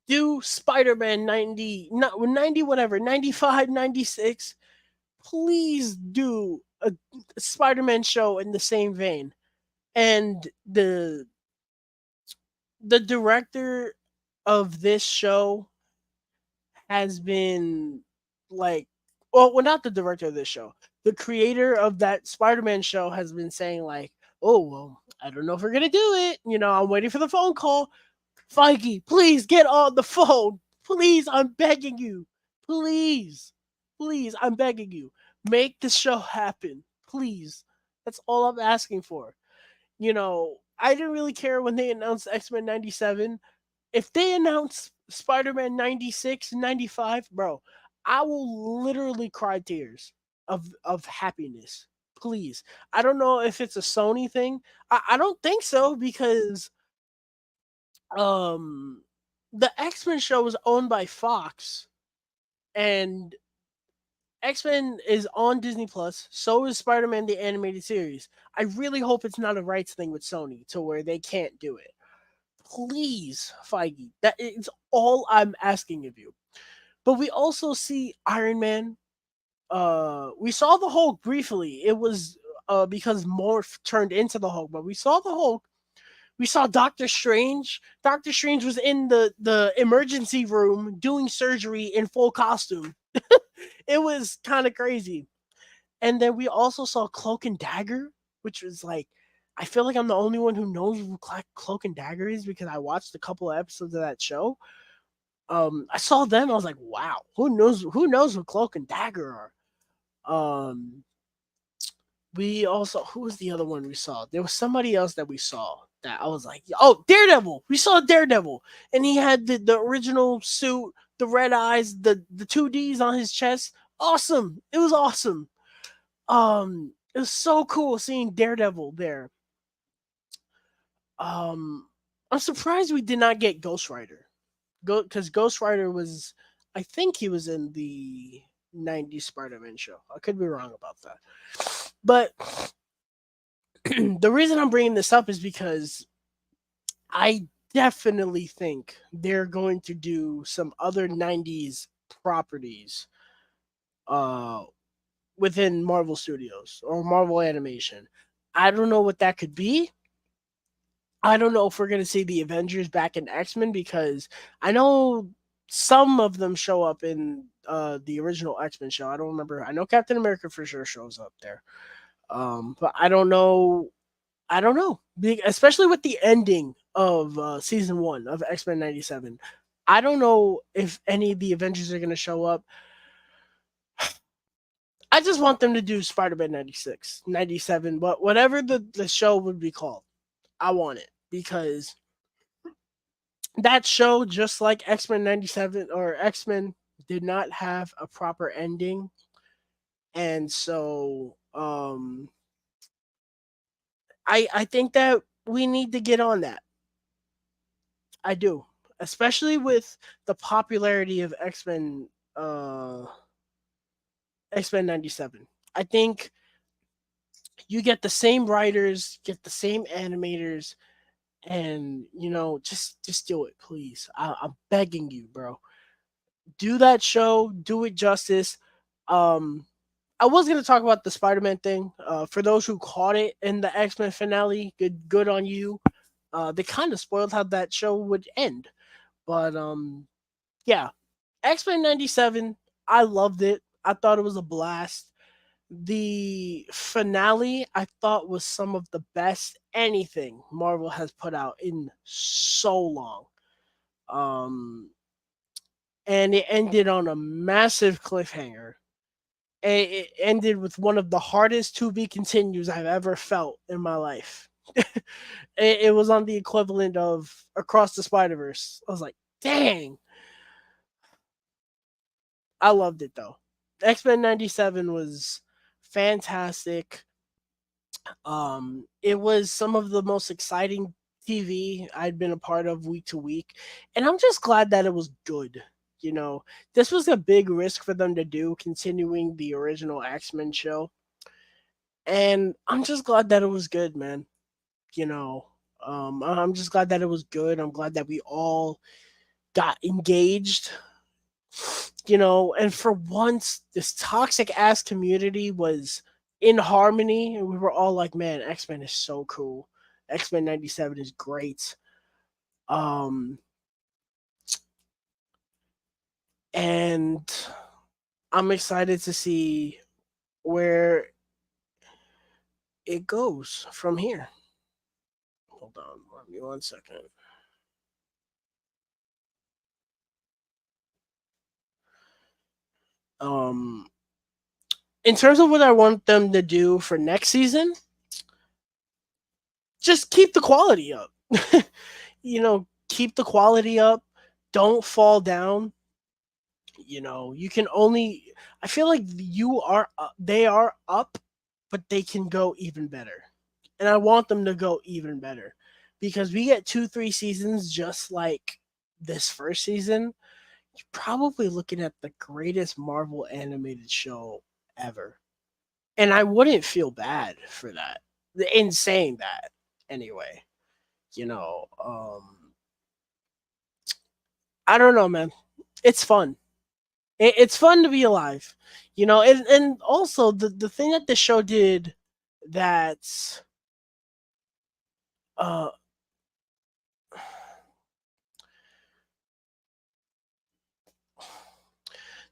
Speaker 1: do Spider-Man 90, not 90 whatever, 95, 96. Please do a Spider-Man show in the same vein. And the director of this show has been like, well, not the director of this show. The creator of that Spider-Man show has been saying like, "Oh, well, I don't know if we're gonna do it. I'm waiting for the phone call. Feige, please get on the phone. Please, I'm begging you. Please, please, I'm begging you. Make the show happen. Please. That's all I'm asking for. I didn't really care when they announced X-Men 97. If they announce Spider-Man 96 and 95, bro, I will literally cry tears of happiness. Please. I don't know if it's a Sony thing. I don't think so, because um the X-Men show is owned by Fox, and X-Men is on Disney Plus. So is Spider-Man the animated series. I really hope it's not a rights thing with Sony to where they can't do it. Please, Feige. That is all I'm asking of you. But we also see Iron Man. We saw the Hulk briefly. It was because Morph turned into the Hulk, but we saw the Hulk. We saw Doctor Strange. Doctor Strange was in the emergency room doing surgery in full costume. It was kind of crazy. And then we also saw Cloak and Dagger, which was like, I feel like I'm the only one who knows who Cloak and Dagger is, because I watched a couple of episodes of that show. I saw them. I was like, wow, who knows who Cloak and Dagger are. We also, who was the other one we saw? There was somebody else that we saw that I was like, oh, Daredevil. We saw Daredevil, and he had the original suit, the red eyes, the 2Ds on his chest. Awesome. It was awesome. It was so cool seeing Daredevil there. Um, I'm surprised we did not get Ghost Rider. Because Ghost Rider was, I think he was in the '90s Spider-Man show. I could be wrong about that, but the reason I'm bringing this up is because I definitely think they're going to do some other '90s properties uh, within Marvel Studios or Marvel Animation. I don't know what that could be. I don't know if we're gonna see the Avengers back in X Men because I know some of them show up in the original X Men show. I don't remember. I know Captain America for sure shows up there. But I don't know. I don't know, especially with the ending of season one of X Men '97. I don't know if any of the Avengers are gonna show up. I just want them to do Spider Man 96, 97, but whatever the show would be called, I want it because that show, just like X Men 97 or X Men, did not have a proper ending. And so I think that we need to get on that. I do. Especially with the popularity of X Men 97. I think you get the same writers, get the same animators, and just do it, please. I'm begging you, bro. Do that show, do it justice. Um, I was gonna talk about the Spider-Man thing. For those who caught it in the X-Men finale, good on you. They kind of spoiled how that show would end, but yeah, X-Men '97. I loved it. I thought it was a blast. The finale I thought was some of the best anything Marvel has put out in so long. Um, and it ended on a massive cliffhanger. It ended with one of the hardest to be continues I've ever felt in my life. It was on the equivalent of Across the Spider Verse. I was like, dang, I loved it though. X Men '97 was fantastic. It was some of the most exciting TV I'd been a part of week to week, and I'm just glad that it was good. You know, this was a big risk for them to do, continuing the original X Men show, and I'm just glad that it was good, man. You know, I'm just glad that it was good. I'm glad that we all got engaged. And for once, this toxic ass community was in harmony, and we were all like, "Man, X Men is so cool. X Men '97 is great." Um, and I'm excited to see where it goes from here. Hold on, let me 1 second. Um, in terms of what I want them to do for next season, just keep the quality up. Keep the quality up. Don't fall down. You can only. I feel like they are up, but they can go even better, and I want them to go even better because we get 2, 3 seasons just like this first season. You're probably looking at the greatest Marvel animated show ever, and I wouldn't feel bad for that. In saying that, anyway, you know, I don't know, man. It's fun. It's fun to be alive, and also the thing that the show did that's uh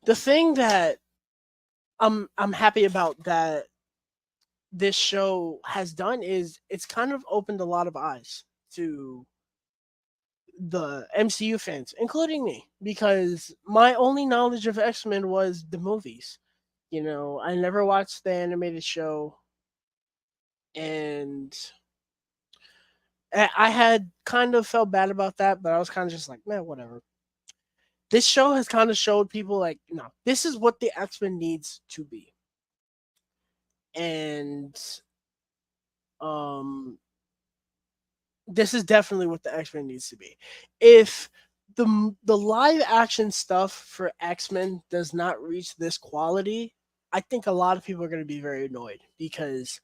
Speaker 1: the thing that I'm happy about that this show has done is it's kind of opened a lot of eyes to the MCU fans, including me, because my only knowledge of X-Men was the movies. I never watched the animated show, and I had kind of felt bad about that, but I was kind of just like, man, whatever. This show has kind of showed people like, no, this is what the X-Men needs to be. And um this is definitely what the X-Men needs to be. If the live action stuff for X-Men does not reach this quality, I think a lot of people are going to be very annoyed because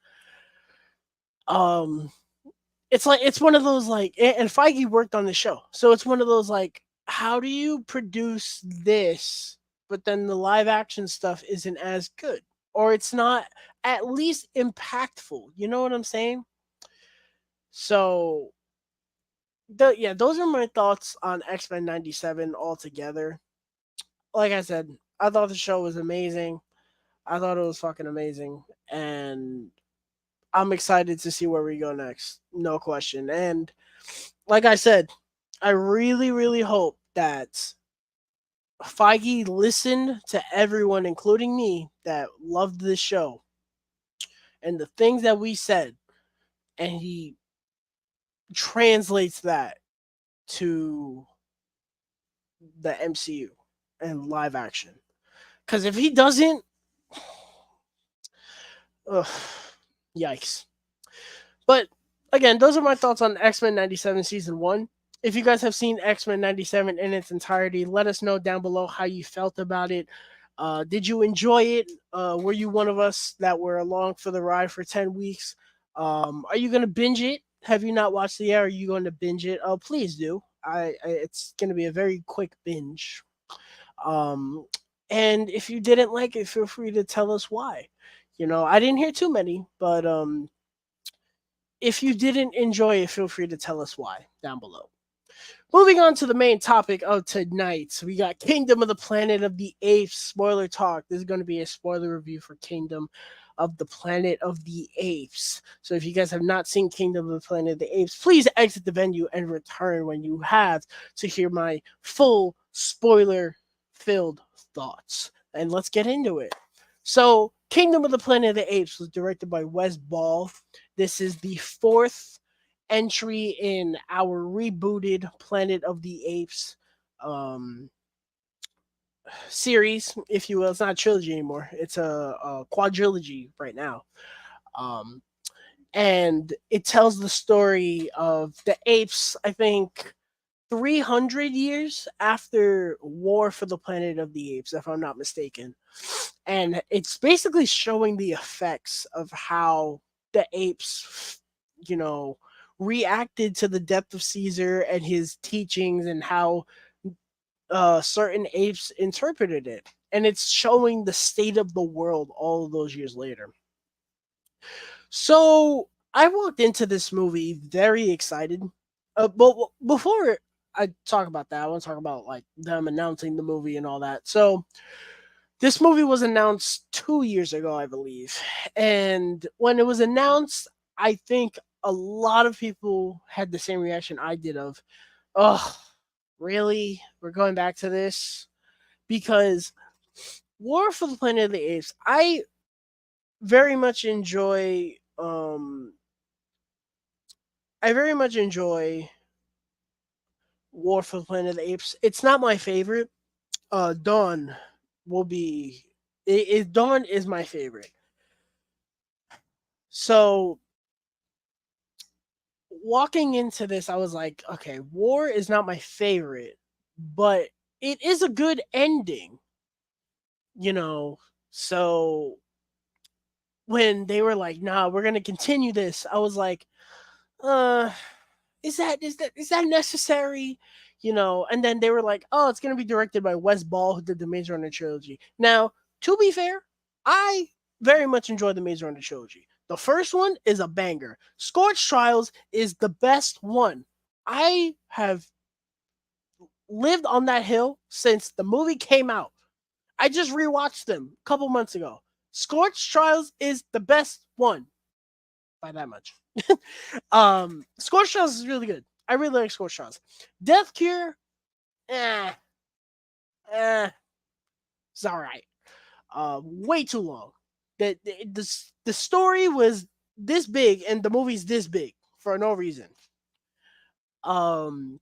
Speaker 1: um it's one of those like and Feige worked on the show. So it's one of those like how do you produce this but then the live action stuff isn't as good or it's not at least impactful. You know what I'm saying? So yeah, those are my thoughts on X-Men 97 altogether. Like I said, I thought the show was amazing. I thought it was fucking amazing and I'm excited to see where we go next. No question. And like I said, I really, really hope that Feige listened to everyone, including me, that loved this show and the things that we said, and he translates that to the MCU and live action. Because if he doesn't, ugh, yikes. But again, those are my thoughts on X-Men 97 Season 1. If you guys have seen X-Men 97 in its entirety, let us know down below how you felt about it. Did you enjoy it? Were you one of us that were along for the ride for 10 weeks? Are you going to binge it? Have you not watched the air? Are you going to binge it? Oh, please do. It's going to be a very quick binge. Um, and if you didn't like it, feel free to tell us why. You know, I didn't hear too many, but if you didn't enjoy it, feel free to tell us why down below. Moving on to the main topic of tonight, we got Kingdom of the Planet of the Apes spoiler talk. This is going to be a spoiler review for Kingdom of the Planet of the Apes. So if you guys have not seen Kingdom of the Planet of the Apes, please exit the venue and return when you have to hear my full spoiler-filled thoughts. And let's get into it. So Kingdom of the Planet of the Apes was directed by Wes Ball. This is the fourth entry in our rebooted Planet of the Apes series, if you will. It's not a trilogy anymore. It's a quadrilogy right now. Um, and it tells the story of the apes, I think, 300 years after War for the Planet of the Apes, if I'm not mistaken. And it's basically showing the effects of how the apes, you know, reacted to the death of Caesar and his teachings and how certain apes interpreted it. And it's showing the state of the world all of those years later. So I walked into this movie very excited. But before I talk about that, I want to talk about like them announcing the movie and all that. So this movie was announced 2 years ago, I believe. And when it was announced, I think a lot of people had the same reaction I did of, oh, really? We're going back to this? Because War for the Planet of the Apes, I very much enjoy I very much enjoy War for the Planet of the Apes. It's not my favorite. Dawn will be Dawn is my favorite. So walking into this, I was like, okay, War is not my favorite, but it is a good ending, you know. So when they were like, nah, we're gonna continue this, I was like, uh, is that necessary? You know, and then they were like, oh, it's gonna be directed by Wes Ball, who did the Maze Runner trilogy. Now, to be fair, I very much enjoy the Maze Runner trilogy. The first one is a banger. Scorch Trials is the best one. I have lived on that hill since the movie came out. I just rewatched them a couple months ago. Scorch Trials is the best one by that much. Scorch Trials is really good. I really like Scorch Trials. Death Cure, eh, it's all right. Way too long. The story was this big and the movie's this big for no reason. Um,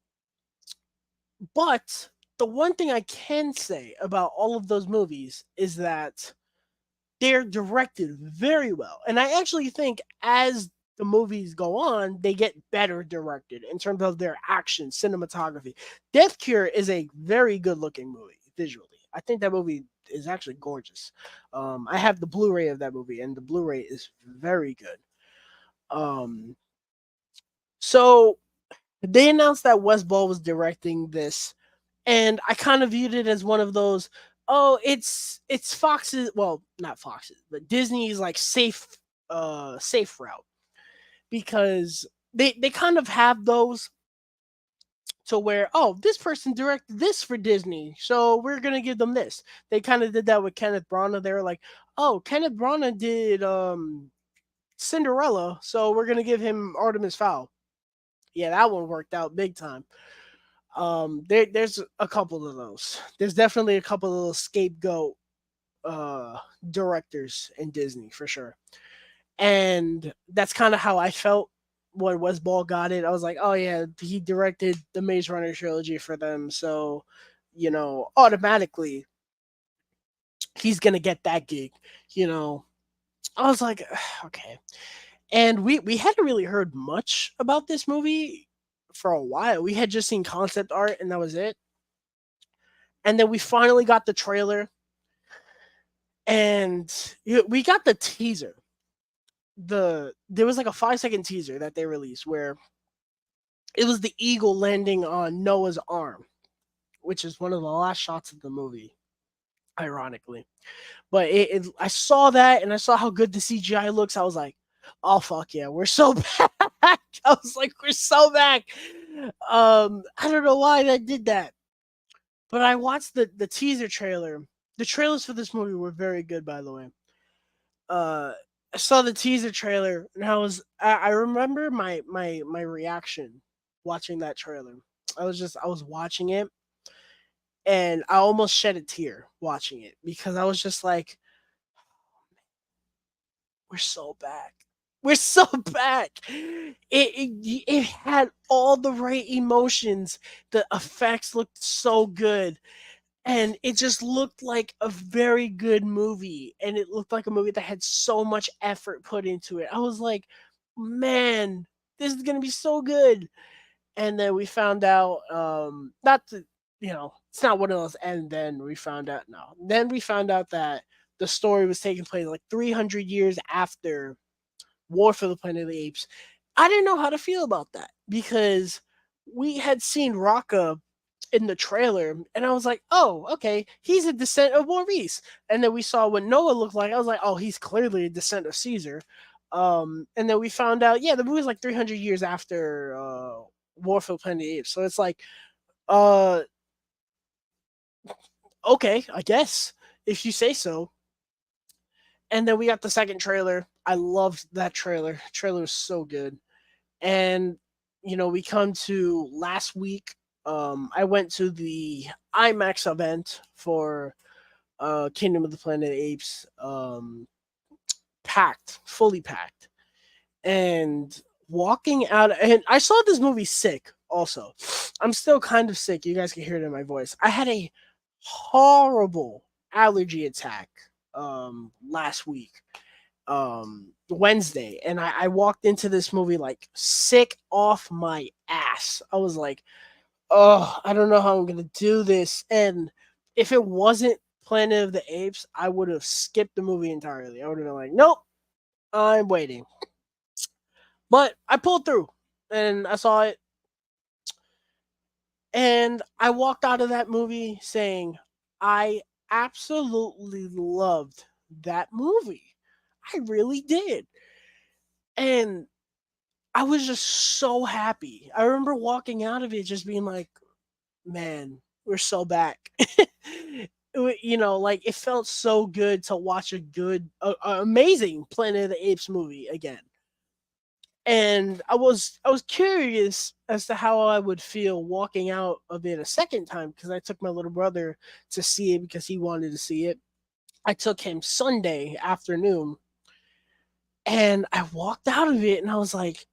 Speaker 1: but the one thing I can say about all of those movies is that they're directed very well, and I actually think as the movies go on, they get better directed in terms of their action, cinematography. Death Cure is a very good looking movie visually. I think that movie is actually gorgeous. I have the Blu-ray of that movie, and the Blu-ray is very good. Um, so they announced that Wes Ball was directing this, and I kind of viewed it as one of those. Oh, it's Fox's, well, not Fox's, but Disney's like safe route, because they kind of have those to where, oh, this person directed this for Disney, so we're gonna give them this. They kind of did that with Kenneth Branagh. They were like, oh, Kenneth Branagh did Cinderella, so we're gonna give him Artemis Fowl. Yeah, that one worked out big time. There's a couple of those. There's definitely a couple of those scapegoat uh directors in Disney for sure. And that's kind of how I felt when Wes Ball got it. I was like, oh yeah, he directed the Maze Runner trilogy for them, so automatically he's gonna get that gig. You know, I was like, okay. And we hadn't really heard much about this movie for a while. We had just seen concept art, and that was it. And then we finally got the trailer, and we got the teaser. There was like a 5-second teaser that they released where it was the eagle landing on Noah's arm, which is one of the last shots of the movie, ironically. But I saw that, and I saw how good the CGI looks. I was like, oh fuck yeah, we're so back. I was like, we're so back. I don't know why that did that, but I watched the teaser trailer. The trailers for this movie were very good, by the way. uh I saw the teaser trailer, and I remember my reaction watching that trailer. I was watching it, and I almost shed a tear watching it, because I was just like, we're so back. We're so back. It had all the right emotions. The effects looked so good, and it just looked like a very good movie, and it looked like a movie that had so much effort put into it. I was like, man, this is gonna be so good. And then we found out, not to, it's not one of those, and then we found out, no, then we found out that the story was taking place like 300 years after War for the Planet of the Apes. I didn't know how to feel about that, because we had seen Rocka in the trailer, and I was like, oh, okay, he's a descent of Maurice. And then we saw what Noah looked like. I was like, oh, he's clearly a descent of Caesar. And then we found out, yeah, the movie's like 300 years after War for the Planet of the Apes. So it's like, uh, okay, I guess, if you say so. And then we got the second trailer. I loved that trailer. Trailer was so good. And we come to last week. I went to the IMAX event for Kingdom of the Planet of the Apes. Packed, fully packed. And walking out, and I saw this movie sick also. I'm still kind of sick. You guys can hear it in my voice. I had a horrible allergy attack last week, Wednesday, and I walked into this movie like sick off my ass. I was like, oh, I don't know how I'm gonna do this. And if it wasn't Planet of the Apes, I would have skipped the movie entirely. I would have been like, nope, I'm waiting. But I pulled through, and I saw it, and I walked out of that movie saying, I absolutely loved that movie. I really did. And I was just so happy. I remember walking out of it just being like, man, we're so back. Like, it felt so good to watch a good, amazing Planet of the Apes movie again. And I was curious as to how I would feel walking out of it a second time, because I took my little brother to see it because he wanted to see it. I took him Sunday afternoon, and I walked out of it, and I was like,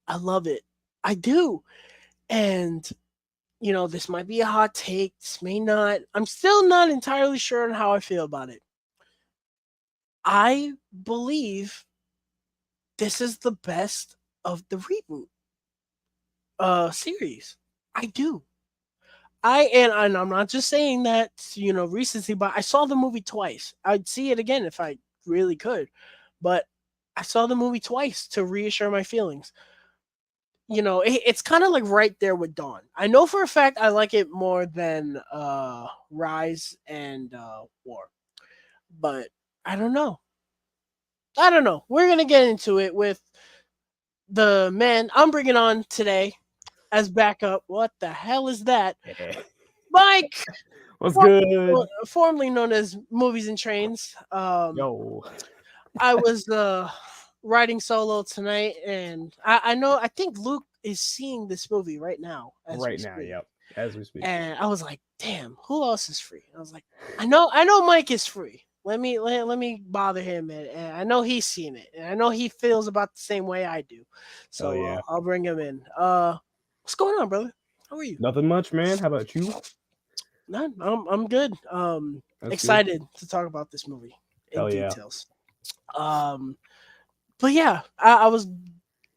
Speaker 1: I love it. I do. And this might be a hot take. This may not. I'm still not entirely sure on how I feel about it. I believe this is the best of the reboot series. I do. And I'm not just saying that, recency, but I saw the movie twice. I'd see it again if I really could. But I saw the movie twice to reassure my feelings. It's kind of like right there with Dawn. I know for a fact I like it more than Rise and War. But I don't know. I don't know. We're gonna get into it with the man I'm bringing on today as backup. What the hell is that?
Speaker 2: Hey.
Speaker 1: Mike,
Speaker 2: What's good?
Speaker 1: formerly known as Movies and Trains.
Speaker 2: Yo.
Speaker 1: I was riding solo tonight, and I know I think Luke is seeing this movie right now as we
Speaker 2: Right now,
Speaker 1: speak.
Speaker 2: yep. As we speak.
Speaker 1: And I was like, "Damn, who else is free?" I was like, "I know, Mike is free. Let me bother him, and I know he's seen it, and I know he feels about the same way I do.
Speaker 2: Hell
Speaker 1: So
Speaker 2: yeah.
Speaker 1: I'll bring him in. What's going on, brother? How are you?
Speaker 2: Nothing much, man. How about you?
Speaker 1: None. I'm good.
Speaker 2: That's good.
Speaker 1: Excited to talk about this movie in
Speaker 2: Hell yeah.
Speaker 1: details. Um, but yeah, I was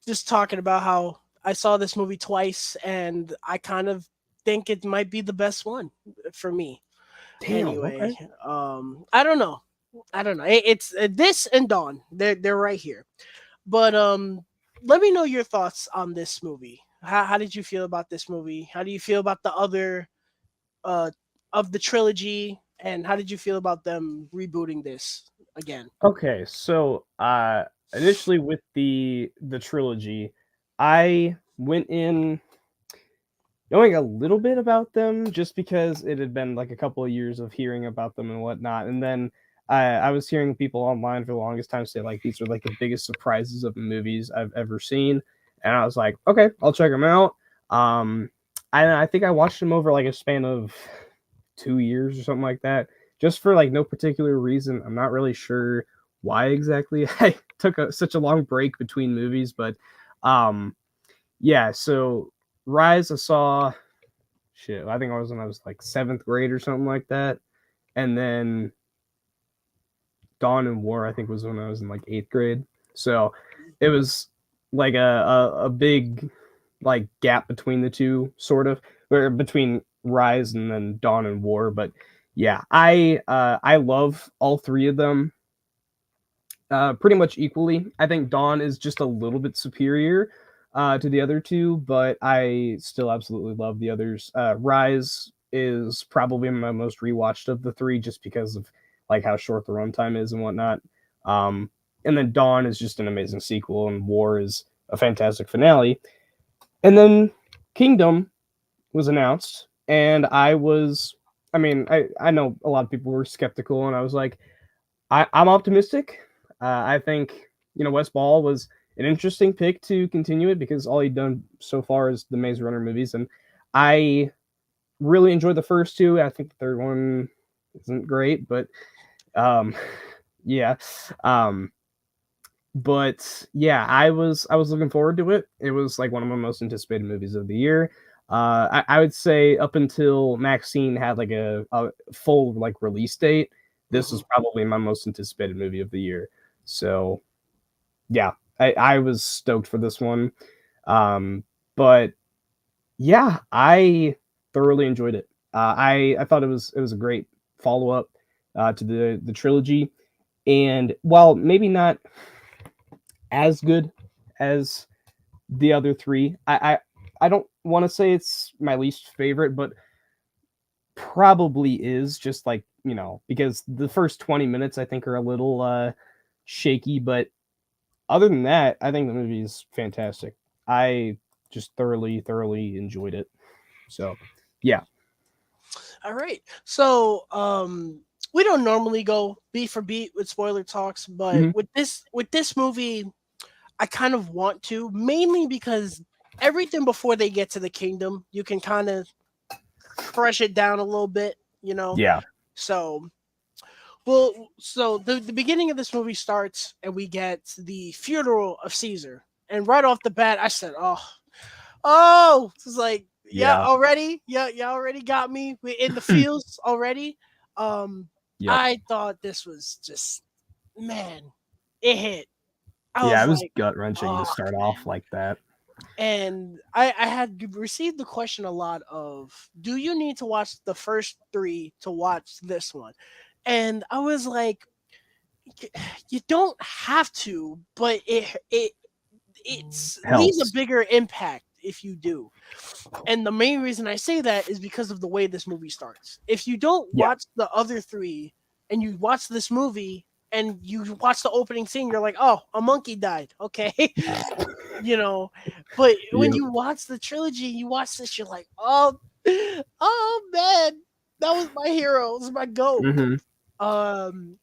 Speaker 1: just talking about how I saw this movie twice, and I kind of think it might be the best one for me.
Speaker 2: Damn,
Speaker 1: Anyway,
Speaker 2: okay.
Speaker 1: I don't know. I don't know. It's this and Dawn. They're right here. But let me know your thoughts on this movie. How did you feel about this movie? How do you feel about the other uh of the trilogy? And how did you feel about them rebooting this again?
Speaker 2: Okay, so initially with the trilogy, I went in knowing a little bit about them just because it had been like a couple of years of hearing about them and whatnot. And then I was hearing people online for the longest time say like these are like the biggest surprises of the movies I've ever seen. And I was like, okay, I'll check them out. Um, I think I watched them over like a span of 2 years or something like that, just for like no particular reason. I'm not really sure why exactly I took such a long break between movies, but um, yeah. So Rise, I saw shit. I think I was when I was like seventh grade or something like that, and then Dawn and War, I think, was when I was in like eighth grade. So it was like a big like gap between the two, sort of, or between Rise and then Dawn and War. But yeah, I love all three of them pretty much equally. I think Dawn is just a little bit superior to the other two, but I still absolutely love the others. Rise is probably my most rewatched of the three, just because of like how short the runtime is and whatnot. Um, and then Dawn is just an amazing sequel, and War is a fantastic finale. And then Kingdom was announced, and I mean, I know a lot of people were skeptical, and I was like, I'm optimistic. I think Wes Ball was an interesting pick to continue it because all he'd done so far is the Maze Runner movies, and I really enjoyed the first two. I think the third one isn't great, but um, yeah, um, but yeah, I was looking forward to it. It was like one of my most anticipated movies of the year. I would say up until Maxine had like a full like release date, this was
Speaker 1: Mhm.
Speaker 2: probably my most anticipated movie of the year. So yeah, I was stoked for this one. Um, but yeah, I thoroughly enjoyed it. I thought it was a great follow up to the trilogy, and while maybe not as good as the other three, I don't want to say it's my least favorite, but probably is, just like because the first 20 minutes I think are a little shaky, but other than that, I think the movie is fantastic. I just thoroughly enjoyed it. So, yeah.
Speaker 1: All right. So, we don't normally go beat for beat with spoiler talks, but
Speaker 2: Hmm.
Speaker 1: with this movie, I kind of want to, mainly because everything before they get to the kingdom, you can kind of crush it down a little bit, you know.
Speaker 2: Yeah.
Speaker 1: So, well, so the beginning of this movie starts, and we get the funeral of Caesar, and right off the bat, I said, "Oh, it's like, yeah,
Speaker 2: Yeah.
Speaker 1: already, yeah, you already got me. We in the fields already." Um,
Speaker 2: Yep.
Speaker 1: I thought this was just, man, it hit. I
Speaker 2: Yeah,
Speaker 1: was
Speaker 2: it was
Speaker 1: like,
Speaker 2: gut wrenching to
Speaker 1: oh
Speaker 2: start off
Speaker 1: man.
Speaker 2: like that.
Speaker 1: And I had received the question a lot of, do you need to watch the first three to watch this one? And I was like, you don't have to, but it's leaves a
Speaker 2: Helps.
Speaker 1: bigger impact if you do. And the main reason I say that is because of the way this movie starts. If you don't
Speaker 2: Yeah.
Speaker 1: watch the other three and you watch this movie and you watch the opening scene, you're like, oh, a monkey died. Okay. you know, but when
Speaker 2: Yep.
Speaker 1: you watch the trilogy, you watch this, you're like, oh, oh man, that was my hero. It was my goat.
Speaker 2: Mhm.
Speaker 1: Um,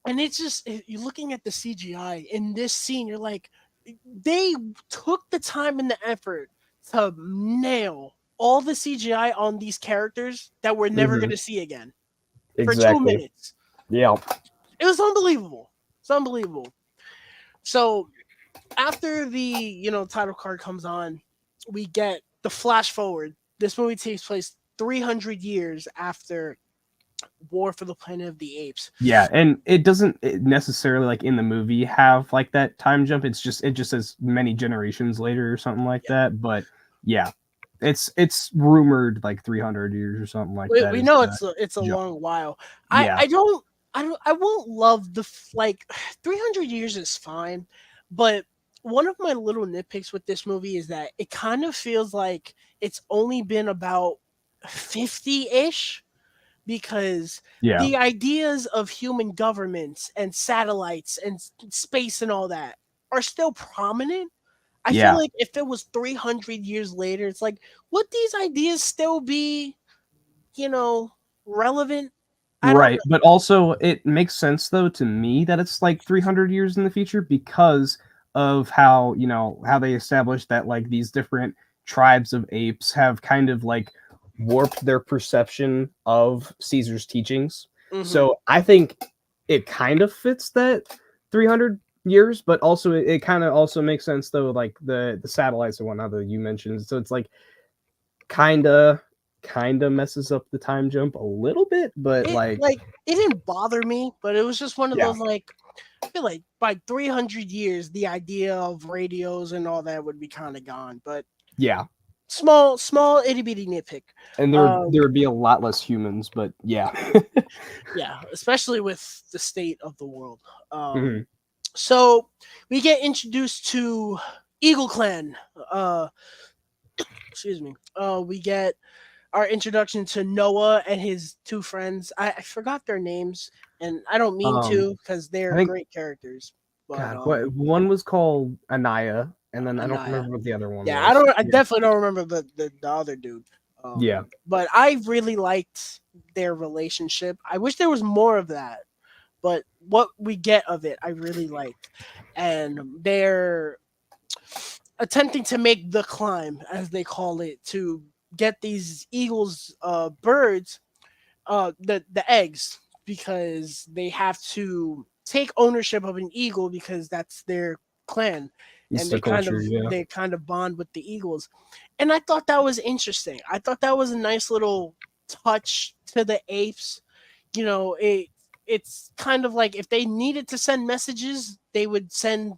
Speaker 1: and it's just you're looking at the CGI in this scene, you're like, they took the time and the effort to nail all the CGI on these characters that we're never
Speaker 2: Mhm.
Speaker 1: gonna see again for two
Speaker 2: Exactly.
Speaker 1: minutes.
Speaker 2: Yeah.
Speaker 1: It was unbelievable. It's unbelievable. So after the title card comes on, we get the flash forward. This movie takes place 300 years after War for the Planet of the Apes.
Speaker 2: Yeah, and it doesn't necessarily like in the movie have like that time jump. It just says many generations later or something like
Speaker 1: Yeah.
Speaker 2: that. But yeah, it's rumored like 300 years or something like that
Speaker 1: We
Speaker 2: is
Speaker 1: know
Speaker 2: the
Speaker 1: it's a
Speaker 2: jump.
Speaker 1: long while. I
Speaker 2: Yeah,
Speaker 1: I don't I won't love the like 300 years is fine, but one of my little nitpicks with this movie is that it kind of feels like it's only been about 50-ish, because
Speaker 2: yeah,
Speaker 1: the ideas of human governments and satellites and space and all that are still prominent. I feel
Speaker 2: yeah.
Speaker 1: like if it was 300 years later, it's like, would these ideas still be, you know, relevant? I don't
Speaker 2: Right, but also it makes sense though to me that it's like 300 years in the future because of how, how they established that like these different tribes of apes have kind of like warped their perception of Caesar's teachings.
Speaker 1: know.
Speaker 2: So I think it kind of fits that 300 years, but also it kind of also makes sense though, like the satellites and whatnot that you mentioned. So it's like kinda kinda messes up the time jump a little bit, but
Speaker 1: It
Speaker 2: like
Speaker 1: like it didn't bother me, but it was just one of
Speaker 2: yeah.
Speaker 1: those like, I feel like by 300 years the idea of radios and all that would be kind of gone. But
Speaker 2: Yeah,
Speaker 1: small itty bitty nitpick.
Speaker 2: and there
Speaker 1: Um
Speaker 2: would be a lot less humans, but yeah.
Speaker 1: yeah, especially with the state of the world.
Speaker 2: Mhm.
Speaker 1: So we get introduced to Eagle Clan. Uh excuse me. We get our introduction to Noah and his two friends. I forgot their names, and I don't mean
Speaker 2: Um,
Speaker 1: to because
Speaker 2: I
Speaker 1: they're
Speaker 2: think
Speaker 1: great characters. But
Speaker 2: God, what one was called Anaya, and then I don't
Speaker 1: Anaya.
Speaker 2: remember what the other one
Speaker 1: Yeah,
Speaker 2: was.
Speaker 1: I
Speaker 2: Yeah.
Speaker 1: definitely don't remember the other dude.
Speaker 2: Yeah.
Speaker 1: But I really liked their relationship. I wish there was more of that, but what we get of it, I really liked. And they're attempting to make the climb, as they call it, to get these eagles, birds, the eggs, because they have to take ownership of an eagle because that's their clan,
Speaker 2: It's
Speaker 1: and
Speaker 2: the culture, yeah.
Speaker 1: they kind of bond with the eagles. And I thought that was interesting. I thought that was a nice little touch to the apes. It's kind of like if they needed to send messages, they would send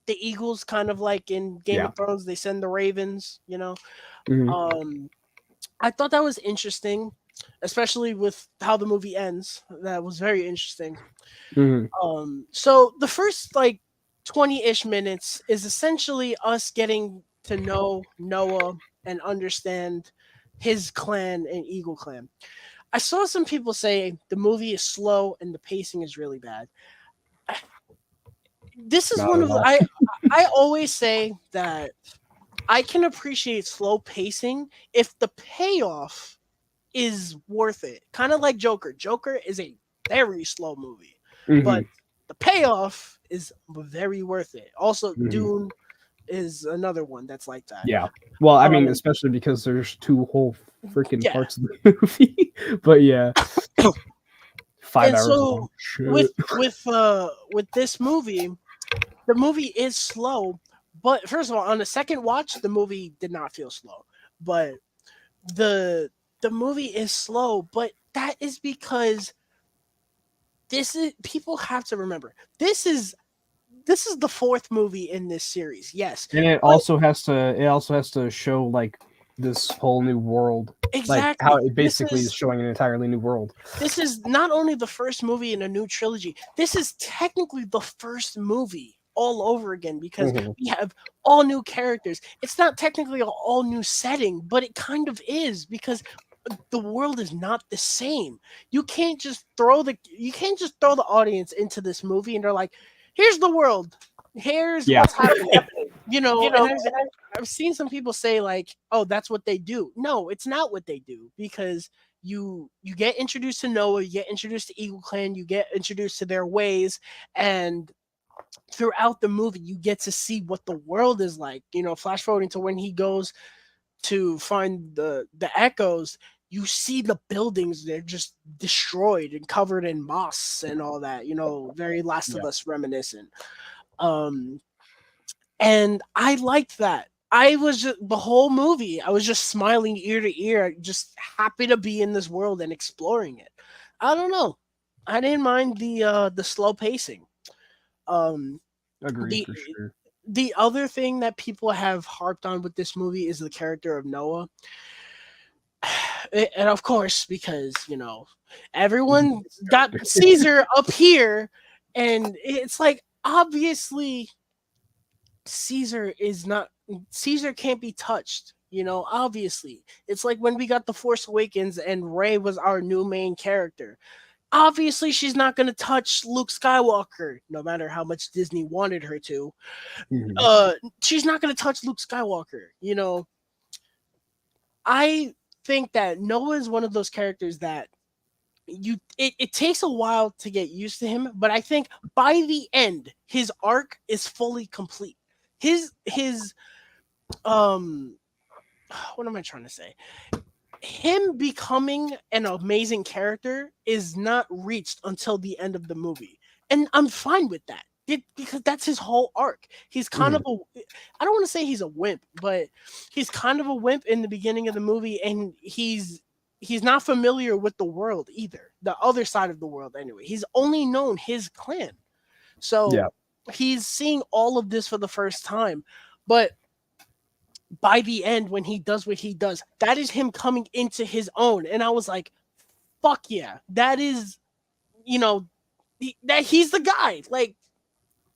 Speaker 1: the eagles, kind of like in Game
Speaker 2: Yeah.
Speaker 1: of Thrones they send the ravens.
Speaker 2: Mhm.
Speaker 1: um I thought that was interesting, especially with how the movie ends. That was very interesting.
Speaker 2: Mhm.
Speaker 1: So the first like 20-ish minutes is essentially us getting to know Noah and understand his clan and Eagle Clan. I saw some people say the movie is slow and the pacing is really bad. This is
Speaker 2: Not
Speaker 1: one
Speaker 2: at
Speaker 1: of the
Speaker 2: all.
Speaker 1: I always say that I can appreciate slow pacing if the payoff is worth it. Kind of like Joker. Joker is a very slow movie, but
Speaker 2: Mhm.
Speaker 1: the payoff is very worth it. Also,
Speaker 2: Mhm.
Speaker 1: Dune is another one that's like that.
Speaker 2: Yeah. Well, I mean,
Speaker 1: Um,
Speaker 2: especially because there's 2 whole freaking
Speaker 1: yeah,
Speaker 2: parts of the movie, but yeah, 5
Speaker 1: and
Speaker 2: hours long.
Speaker 1: so
Speaker 2: Shit.
Speaker 1: with this movie, the movie is slow. But first of all, on the second watch, the movie did not feel slow. But the the movie is slow, but that is because this is people have to remember this is this is the fourth movie in this series. Yes,
Speaker 2: And
Speaker 1: but
Speaker 2: it also has to show like this whole new world, like how
Speaker 1: exactly.
Speaker 2: it basically is showing an entirely new world.
Speaker 1: This is not only the first movie in a new trilogy, this is technically the first movie all over again because
Speaker 2: Mhm.
Speaker 1: we have all new characters. It's not technically an all new setting, but it kind of is because the world is not the same. You can't just throw the audience into this movie and they're like, here's the world. Here's
Speaker 2: Yeah.
Speaker 1: what's happening. And I've seen some people say like, "Oh, that's what they do." No, it's not what they do because you get introduced to Noah, you get introduced to Eagle Clan, you get introduced to their ways, and throughout the movie you get to see what the world is like. Flash forwarding to when he goes to find the echoes, you see the buildings, they're just destroyed and covered in moss and all that, very Last of
Speaker 2: Yeah.
Speaker 1: Us reminiscent. Um and I liked that. I was just the whole movie, I was just smiling ear to ear, just happy to be in this world and exploring it. I don't know. I didn't mind the slow pacing. Um
Speaker 2: Agreed
Speaker 1: the
Speaker 2: for sure.
Speaker 1: the other thing that people have harped on with this movie is the character of Noah. And of course, because everyone got
Speaker 2: Character.
Speaker 1: Caesar up here, and it's like obviously Caesar is not Caesar can't be touched. Obviously, it's like when we got the Force Awakens and Rey was our new main character. Obviously, she's not going to touch Luke Skywalker, no matter how much Disney wanted her to.
Speaker 2: Mhm.
Speaker 1: She's not going to touch Luke Skywalker. I think that Noah is one of those characters that it takes a while to get used to him, but I think by the end his arc is fully complete. His um what am I trying to say? Him becoming an amazing character is not reached until the end of the movie. And I'm fine with that. Because that's his whole arc. He's kind of
Speaker 2: Mhm.
Speaker 1: a I don't want to say he's a wimp, but he's kind of a wimp in the beginning of the movie, and he's not familiar with the world either. The other side of the world anyway. He's only known his clan.
Speaker 2: Yeah.
Speaker 1: So he's seeing all of this for the first time. But by the end, when he does what he does, that is him coming into his own. And I was like, fuck yeah. That is, you know, that he's the guy. Like,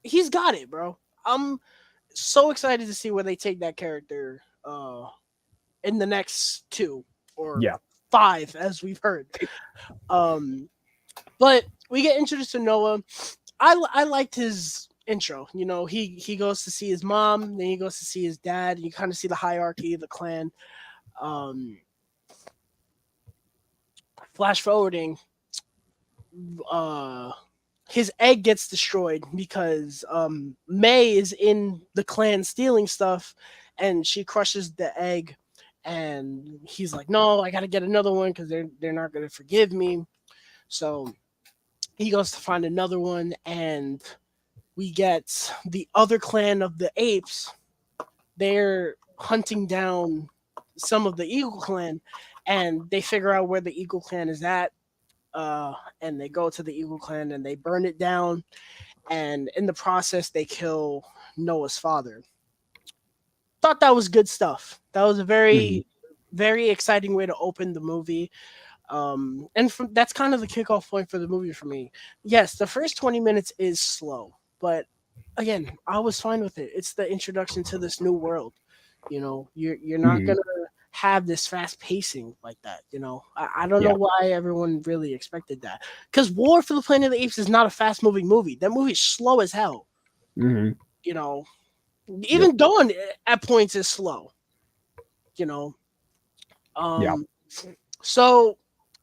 Speaker 1: he's got it, bro. I'm so excited to see where they take that character in the next two or
Speaker 2: Yeah.
Speaker 1: five, as we've heard. Um, but we get introduced to Noah. I liked his intro. He goes to see his mom, then he goes to see his dad. You kind of see the hierarchy of the clan. Um, Flash forwarding, uh, his egg gets destroyed because May is in the clan stealing stuff, and she crushes the egg. And he's like, "No, I gotta get another one because they're not gonna forgive me." So he goes to find another one, and we get the other clan of the apes. They're hunting down some of the Eagle Clan, and they figure out where the Eagle Clan is at. And they go to the Eagle Clan and they burn it down. And in the process, they kill Noah's father. Thought that was good stuff. That was a
Speaker 2: Mhm.
Speaker 1: very, very exciting way to open the movie. That's kind of the kickoff point for the movie for me. Yes, the first 20 minutes is slow, but again, I was fine with it. It's the introduction to this new world. You're not
Speaker 2: Mhm.
Speaker 1: gonna have this fast pacing like that. I don't know
Speaker 2: Yeah.
Speaker 1: why everyone really expected that. Because War for the Planet of the Apes is not a fast moving movie. That movie's slow as hell.
Speaker 2: Mhm.
Speaker 1: You know,
Speaker 2: Yep.
Speaker 1: even Dawn at points is slow. You know,
Speaker 2: Yeah.
Speaker 1: um, So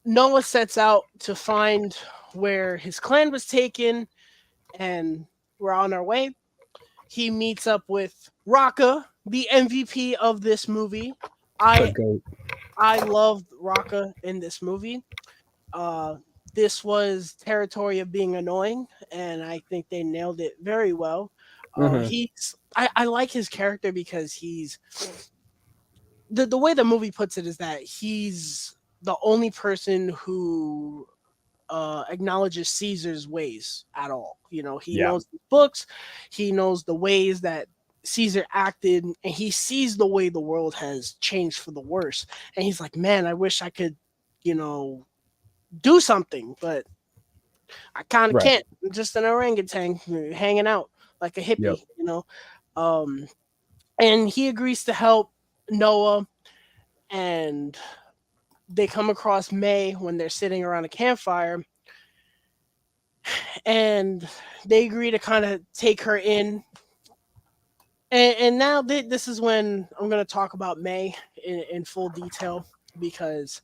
Speaker 1: Noah sets out to find where his clan was taken, and we're on our way. He meets up with Raka, the MVP of this movie.
Speaker 2: The
Speaker 1: I
Speaker 2: goat.
Speaker 1: I loved Raka in this movie. Uh, this was territory of being annoying, and I think they nailed it very well.
Speaker 2: Mhm.
Speaker 1: I like his character because he's the way the movie puts it is that he's the only person who acknowledges Caesar's ways at all. You know, he
Speaker 2: Yeah.
Speaker 1: knows the books, he knows the ways that Caesar acted, and he sees the way the world has changed for the worse. And he's like, man, I wish I could, you know, do something, but I kind of
Speaker 2: Right.
Speaker 1: can't. I'm just an orangutan hanging out like a
Speaker 2: Yep.
Speaker 1: hippie, you know. Um, and he agrees to help Noah, and they come across May when they're sitting around a campfire, and they agree to kind of take her in. And now this is when I'm going to talk about May in full detail, because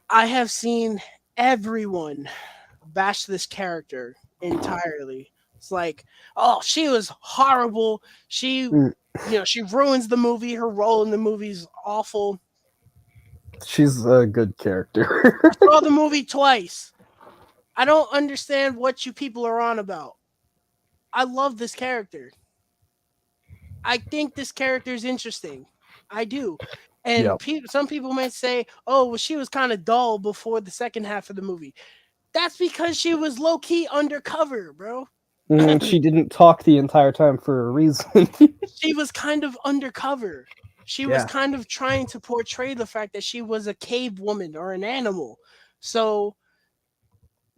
Speaker 1: I have seen everyone bash this character entirely. It's like, oh, she was horrible.
Speaker 2: Mm.
Speaker 1: She ruins the movie. Her role in the movie is awful.
Speaker 2: She's a good character.
Speaker 1: I saw the movie twice. I don't understand what you people are on about. I love this character. I think this character is interesting. I do. And
Speaker 2: Yep.
Speaker 1: some people might say, oh, well, she was kind of dull before the second half of the movie. That's because she was low key undercover, bro.
Speaker 2: She didn't talk the entire time for a reason.
Speaker 1: She was kind of undercover. She was
Speaker 2: Yeah.
Speaker 1: kind of trying to portray the fact that she was a cave woman or an animal. So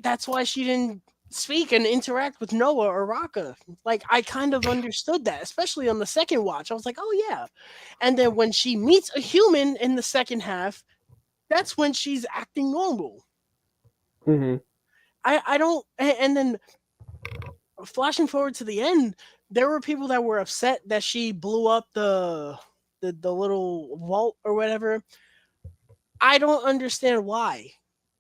Speaker 1: that's why she didn't speak and interact with Noah or Raka. Like, I kind of understood that, especially on the second watch. I was like, oh yeah. And then when she meets a human in the second half, that's when she's acting normal.
Speaker 2: Hmm.
Speaker 1: I don't. And then flashing forward to the end, there were people that were upset that she blew up the little vault or whatever. I don't understand why.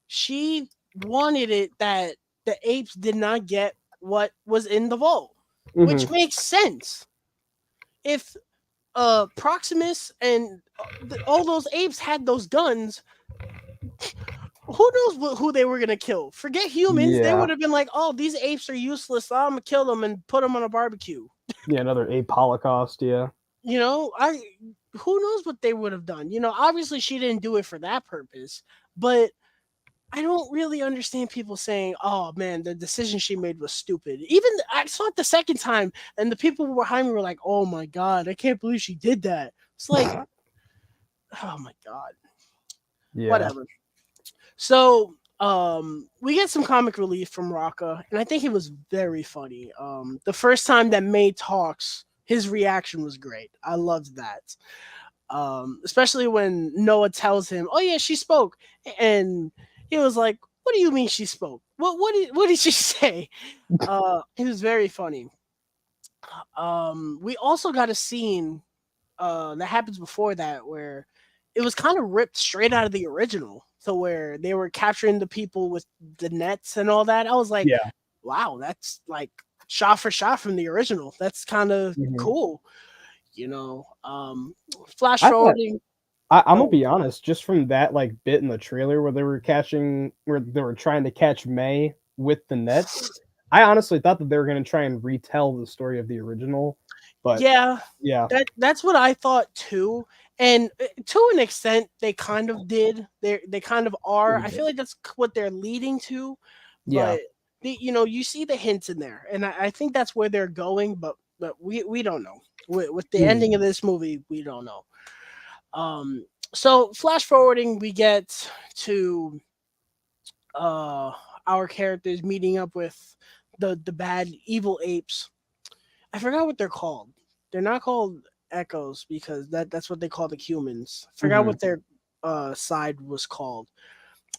Speaker 1: She wanted it that the apes did not get what was in the vault,
Speaker 2: Hmm.
Speaker 1: which makes sense. If Proximus and all those apes had those guns, who knows who they were gonna kill? Forget humans; they
Speaker 2: Yeah.
Speaker 1: would have been like, "Oh, these apes are useless. So I'm gonna kill them and put them on a barbecue."
Speaker 2: Yeah. Another ape holocaust. Yeah.
Speaker 1: You know, I who knows what they would have done. You know, obviously she didn't do it for that purpose, but I don't really understand people saying, "Oh man, the decision she made was stupid." Even I saw it the second time, and the people behind me were like, "Oh my god, I can't believe she did that." It's like, oh my god,
Speaker 2: Yeah.
Speaker 1: whatever. So, we get some comic relief from Raka, and I think he was very funny. The first time that May talks, his reaction was great. I loved that. Especially when Noah tells him, "Oh yeah, she spoke," and he was like, "What do you mean she spoke? What did she say?" It was very funny. We also got a scene that happens before that where it was kind of ripped straight out of the original, to where they were capturing the people with the nets and all that. I was like,
Speaker 2: Yeah.
Speaker 1: wow, that's like shot for shot from the original. That's kind of
Speaker 2: Hmm.
Speaker 1: cool, you know. Flash
Speaker 2: I thought
Speaker 1: forwarding.
Speaker 2: I'm gonna
Speaker 1: Oh,
Speaker 2: be honest. Just from that like bit in the trailer where they were trying to catch May with the nets, I honestly thought that they were gonna try and retell the story of the original. But
Speaker 1: yeah,
Speaker 2: yeah.
Speaker 1: that's what I thought too. And to an extent, they kind of did. They kind of are. I feel like that's what they're leading to,
Speaker 2: Yeah.
Speaker 1: but you see the hints in there, and I think that's where they're going. But we don't know. With the
Speaker 2: Mhm.
Speaker 1: ending of this movie, we don't know. Um, so flash forwarding, we get to uh our characters meeting up with the bad evil apes. I forgot what they're called. They're not called echoes because that's what they call the humans. Forgot
Speaker 2: Mhm.
Speaker 1: what their side was called.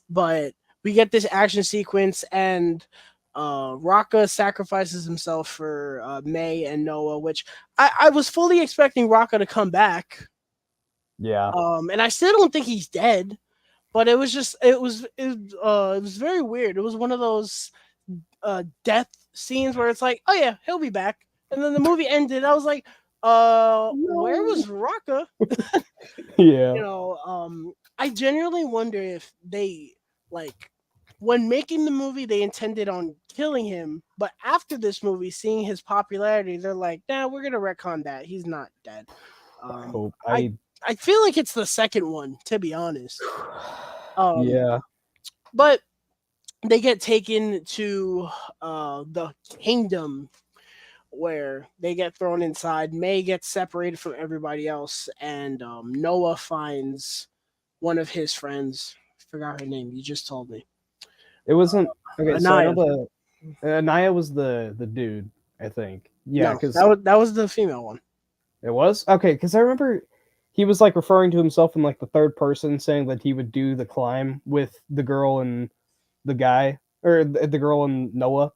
Speaker 1: But we get this action sequence, and Raka sacrifices himself for May and Noah, which I was fully expecting Raka to come back.
Speaker 2: Yeah.
Speaker 1: And I still don't think he's dead, but it was very weird. It was one of those death scenes where it's like, oh yeah, he'll be back. And then the movie ended. I was like, where
Speaker 2: No.
Speaker 1: was Raka?
Speaker 2: Yeah.
Speaker 1: I genuinely wonder if they like when making the movie they intended on killing him, but after this movie, seeing his popularity, they're like, nah, we're gonna retcon that. He's not dead.
Speaker 2: I
Speaker 1: Um
Speaker 2: hope
Speaker 1: I
Speaker 2: I
Speaker 1: I feel like it's the second one, to be honest. Um
Speaker 2: Yeah.
Speaker 1: but they get taken to the kingdom where they get thrown inside. May gets separated from everybody else, and Noah finds one of his friends. I forgot her name. You just told me.
Speaker 2: It wasn't okay. So I know
Speaker 1: Anaya.
Speaker 2: the Naya was the dude. I think. Yeah,
Speaker 1: No,
Speaker 2: because
Speaker 1: that was the female one.
Speaker 2: it was okay. Because I remember he was like referring to himself in like the third person, saying that he would do the climb with the girl and the guy, or the girl and Noah.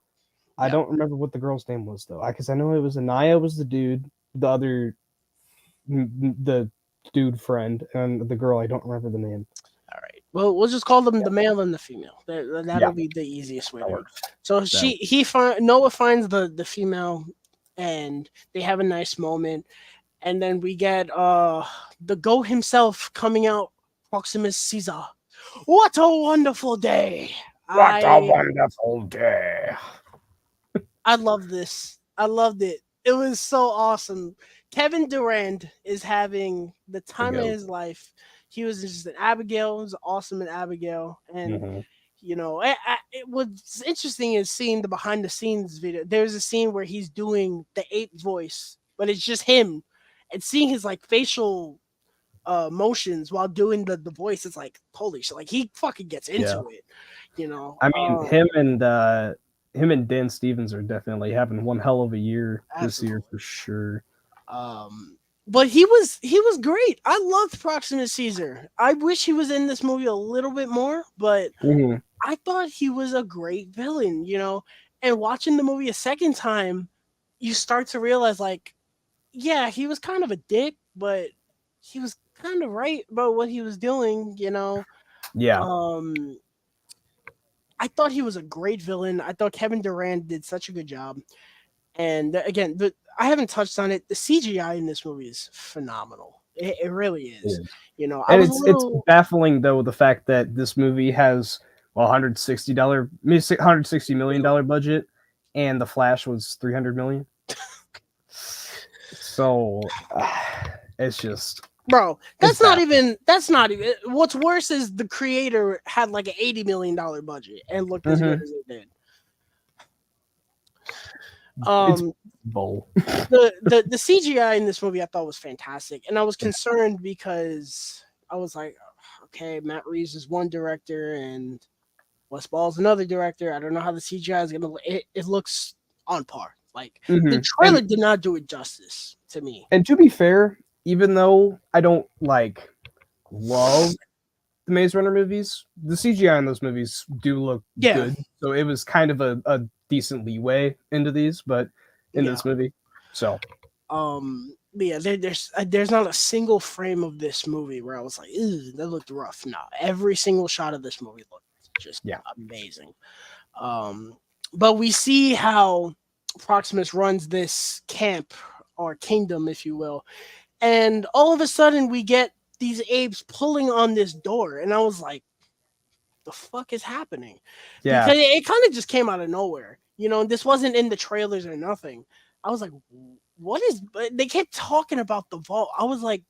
Speaker 2: I
Speaker 1: Yeah.
Speaker 2: don't remember what the girl's name was though, because I know it was Anaya was the dude, the other the dude friend, and the girl I don't remember the name.
Speaker 1: All right. Well, we'll just call them
Speaker 2: Yeah,
Speaker 1: the male and the female.
Speaker 2: yeah,
Speaker 1: That'll be the easiest way
Speaker 2: that
Speaker 1: to go.
Speaker 2: works.
Speaker 1: So
Speaker 2: That
Speaker 1: Noah finds the female, and they have a nice moment, and then we get the goat himself coming out, Proximus Caesar. What a wonderful day!
Speaker 2: what a
Speaker 1: I
Speaker 2: wonderful day.
Speaker 1: I love this. I loved it. It was so awesome. Kevin Durant is having the
Speaker 2: The
Speaker 1: time of
Speaker 2: goat.
Speaker 1: his life. He was just an Abigail. He was awesome in Abigail, and
Speaker 2: Hmm.
Speaker 1: what's interesting is seeing the behind the scenes video. There's a scene where he's doing the ape voice, but it's just him, and seeing his like facial motions while doing the voice. It's like holy shit! Like he fucking gets
Speaker 2: Yeah,
Speaker 1: into it, you know.
Speaker 2: I mean him and Dan Stevens are definitely having one hell of a year this year
Speaker 1: Absolutely.
Speaker 2: for sure.
Speaker 1: Um, but he was great. I loved Proximate Caesar. I wish he was in this movie a little bit more, but
Speaker 2: Hmm.
Speaker 1: I thought he was a great villain, And watching the movie a second time, you start to realize like, yeah, he was kind of a dick, but he was kind of right about what he was doing.
Speaker 2: Yeah,
Speaker 1: Um I thought he was a great villain. I thought Kevin Durant did such a good job. And again, I haven't touched on it. The CGI in this movie is phenomenal. It really
Speaker 2: it
Speaker 1: is.
Speaker 2: is.
Speaker 1: I
Speaker 2: And
Speaker 1: was a
Speaker 2: it's
Speaker 1: little,
Speaker 2: baffling though the fact that this movie has well $160 million budget, and the Flash was 300 million. So it's just
Speaker 1: bro.
Speaker 2: it's baffling.
Speaker 1: That's not even. What's worse is the creator had like an $80 million budget and looked as good
Speaker 2: Hmm.
Speaker 1: as it did.
Speaker 2: It's
Speaker 1: Um,
Speaker 2: bull.
Speaker 1: the CGI in this movie I thought was fantastic, and I was concerned because I was like, okay, Matt Reeves is one director and Wes Ball's another director. I don't know how the CGI is gonna. It looks on par. Like the
Speaker 2: Hmm.
Speaker 1: trailer did not do it justice to me.
Speaker 2: And to be fair, even though I don't like love the Maze Runner movies, the CGI in those movies do look
Speaker 1: Yeah,
Speaker 2: good. So it was kind of a decent leeway into these, but in
Speaker 1: yeah.
Speaker 2: this movie. So
Speaker 1: But yeah. There's not a single frame of this movie where I was like, ew, that looked rough. No, every single shot of this movie looked just
Speaker 2: yeah.
Speaker 1: amazing. Um, but we see how Proximus runs this camp or kingdom, if you will, and all of a sudden we get these apes pulling on this door, and I was like, the fuck is happening?
Speaker 2: Yeah.
Speaker 1: Because it kind of just came out of nowhere, and this wasn't in the trailers or nothing. I was like, what is? But they kept talking about the vault. I was like,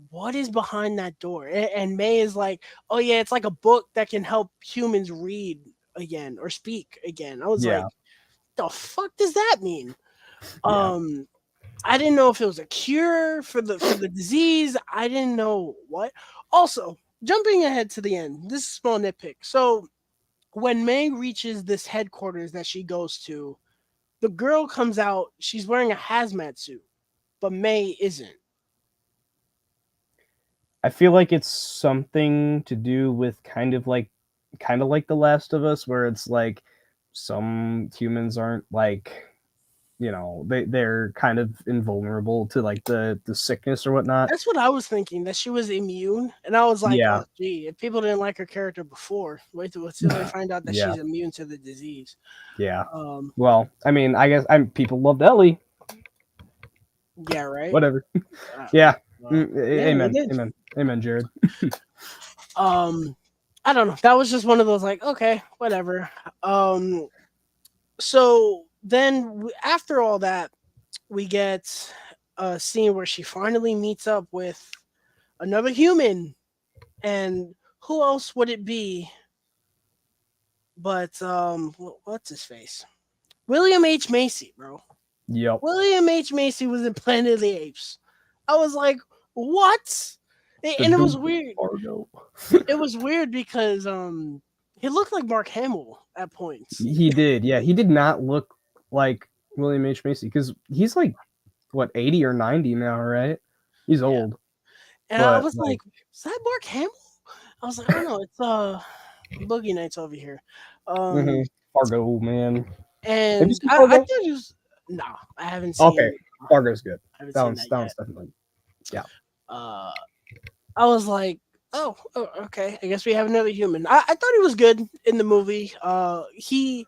Speaker 1: what is behind that door? And May is like, oh yeah, it's like a book that can help humans read again or speak again. I was
Speaker 2: Yeah.
Speaker 1: like, the fuck does that mean?
Speaker 2: Yeah.
Speaker 1: Um, I didn't know if it was a cure for the disease. I didn't know what. Also, jumping ahead to the end, this is a small nitpick. So when May reaches this headquarters that she goes to, the girl comes out. She's wearing a hazmat suit, but May isn't.
Speaker 2: I feel like it's something to do with kind of like The Last of Us, where it's like some humans aren't like they're kind of invulnerable to like the sickness or whatnot.
Speaker 1: That's what I was thinking, that she was immune, and I was like,
Speaker 2: Yeah.
Speaker 1: "Oh, gee, if people didn't like her character before, wait till they find out that
Speaker 2: Yeah.
Speaker 1: she's immune to the disease."
Speaker 2: Yeah.
Speaker 1: Um,
Speaker 2: Well, I mean, I guess people loved Ellie.
Speaker 1: yeah, right.
Speaker 2: Whatever.
Speaker 1: Uh,
Speaker 2: Yeah.
Speaker 1: well, yeah, they
Speaker 2: Amen.
Speaker 1: did.
Speaker 2: Amen. Amen, Jared.
Speaker 1: Um, I don't know. That was just one of those like, okay, whatever. Um, so then after all that, we get a scene where she finally meets up with another human, and who else would it be But what's his face? William H Macy, bro.
Speaker 2: Yep.
Speaker 1: William H Macy was in Planet of the Apes. I was like, what?
Speaker 2: The
Speaker 1: And it was
Speaker 2: dude from
Speaker 1: weird.
Speaker 2: Fargo.
Speaker 1: It was weird because he looked like Mark Hamill at points.
Speaker 2: He did, yeah. He did not look like William H Macy because he's like what 80 or 90 now, right? He's
Speaker 1: Yeah.
Speaker 2: old,
Speaker 1: And I
Speaker 2: but
Speaker 1: was
Speaker 2: like,
Speaker 1: like, is that Mark Hamill? I was like, oh no, it's Boogie Nights over here. Um
Speaker 2: Fargo, man. Have you
Speaker 1: and
Speaker 2: seen
Speaker 1: I
Speaker 2: Fargo?
Speaker 1: thought it was no, I haven't
Speaker 2: Okay,
Speaker 1: seen
Speaker 2: Fargo's good.
Speaker 1: I haven't
Speaker 2: That
Speaker 1: seen
Speaker 2: one's
Speaker 1: that
Speaker 2: that
Speaker 1: yet.
Speaker 2: one's definitely, yeah.
Speaker 1: Uh I was like, oh, okay. I guess we have another human. I thought he was good in the movie. He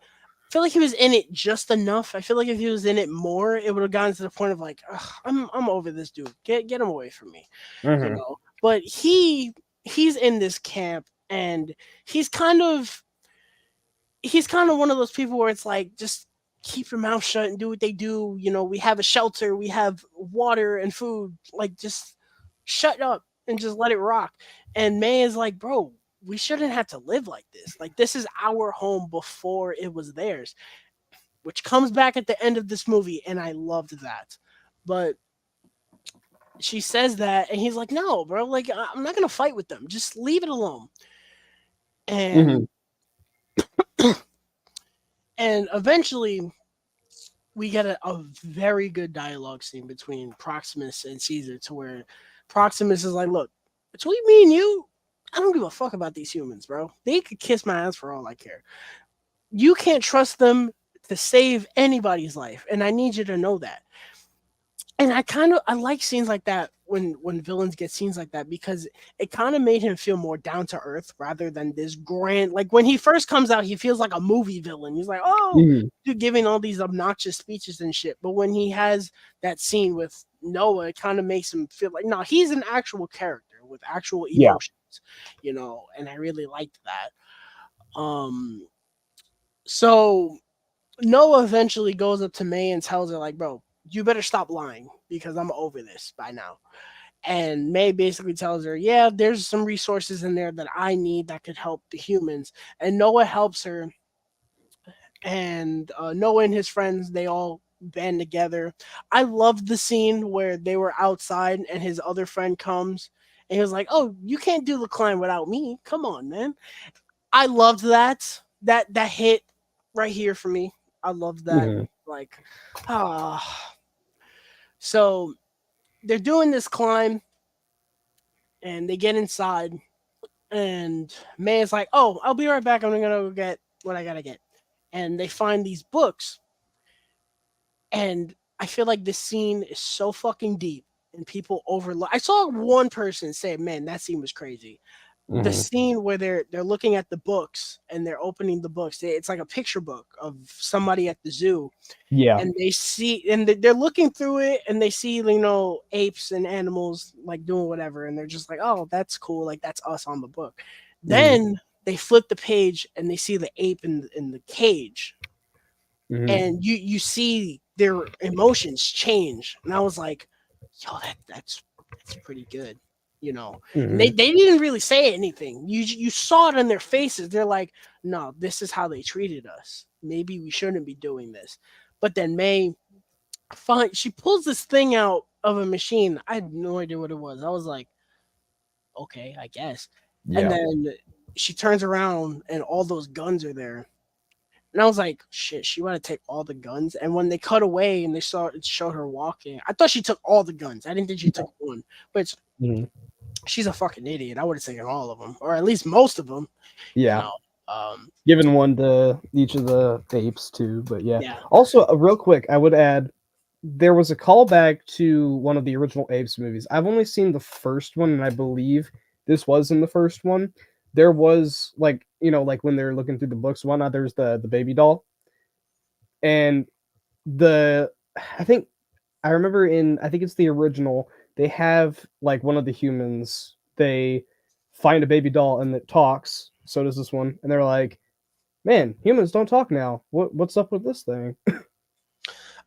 Speaker 1: I feel like he was in it just enough. I feel like if he was in it more, it would have gotten to the point of like, "Ugh, I'm over this dude. Get him away from me, you
Speaker 2: Hmm.
Speaker 1: know. But he's in this camp, and he's kind of he's kind of one of those people where it's like just keep your mouth shut and do what they do. You know, we have a shelter, we have water and food. Like just shut up and just let it rock. And May is like, bro, we shouldn't have to live like this. Like this is our home before it was theirs, which comes back at the end of this movie, and I loved that. But she says that, and he's like, no, bro, like I'm not gonna fight with them. Just leave it alone.
Speaker 2: Hmm.
Speaker 1: And eventually we get a very good dialogue scene between Proximus and Caesar to where Proximus is like, look, between me and you, I don't give a fuck about these humans, bro. They could kiss my ass for all I care. You can't trust them to save anybody's life, and I need you to know that. And I like scenes like that when villains get scenes like that because it kind of made him feel more down to earth rather than this grand, like when he first comes out he feels like a movie villain. He's like, oh,
Speaker 2: Hmm.
Speaker 1: dude, giving all these obnoxious speeches and shit. But when he has that scene with Noah, it kind of makes him feel like no, he's an actual character with actual
Speaker 2: Yeah.
Speaker 1: emotions, and I really liked that. So Noah eventually goes up to May and tells her, like, bro, you better stop lying because I'm over this by now. And May basically tells her, yeah, there's some resources in there that I need that could help the humans. And Noah helps her. And Noah and his friends, they all band together. I loved the scene where they were outside and his other friend comes and he was like, oh, you can't do the climb without me. Come on, man. I loved that. That hit right here for me. I loved that.
Speaker 2: Hmm.
Speaker 1: Like, ah. So they're doing this climb and they get inside and May is like, "Oh, I'll be right back. I'm gonna go get what I gotta get." And they find these books, and I feel like this scene is so fucking deep, and people overlook. I saw one person say, "Man, that scene was crazy." The
Speaker 2: Hmm.
Speaker 1: scene where they're looking at the books and they're opening the books. It's like a picture book of somebody at the zoo,
Speaker 2: Yeah.
Speaker 1: and they see and they're looking through it and they see apes and animals like doing whatever, and they're just like, oh, that's cool, like that's us on the book.
Speaker 2: Hmm.
Speaker 1: Then they flip the page and they see the ape in the cage,
Speaker 2: Hmm.
Speaker 1: and you see their emotions change, and I was like, yo, that's pretty good, and they,
Speaker 2: Hmm.
Speaker 1: they didn't really say anything. You saw it in their faces. They're like, no, this is how they treated us, maybe we shouldn't be doing this. But then May fine, she pulls this thing out of a machine. I had no idea what it was. I was like, okay, I guess. And
Speaker 2: Yeah.
Speaker 1: then she turns around and all those guns are there. And I was like, shit, she want to take all the guns. And when they cut away and they saw it showed her walking, I thought she took all the guns. I didn't think she took one. But
Speaker 2: Hmm.
Speaker 1: she's a fucking idiot. I would have taken all of them, or at least most of them. You
Speaker 2: Yeah.
Speaker 1: know. Um,
Speaker 2: Given one to each of the apes too, but yeah.
Speaker 1: yeah.
Speaker 2: Also, real quick, I would add there was a callback to one of the original Apes movies. I've only seen the first one, and I believe this was in the first one. There was like like when they're looking through the books, and whatnot. There's the baby doll, and the I think I remember in I think it's the original. They have like one of the humans. They find a baby doll and it talks. So does this one, and they're like, "Man, humans don't talk now. What's up with this thing?"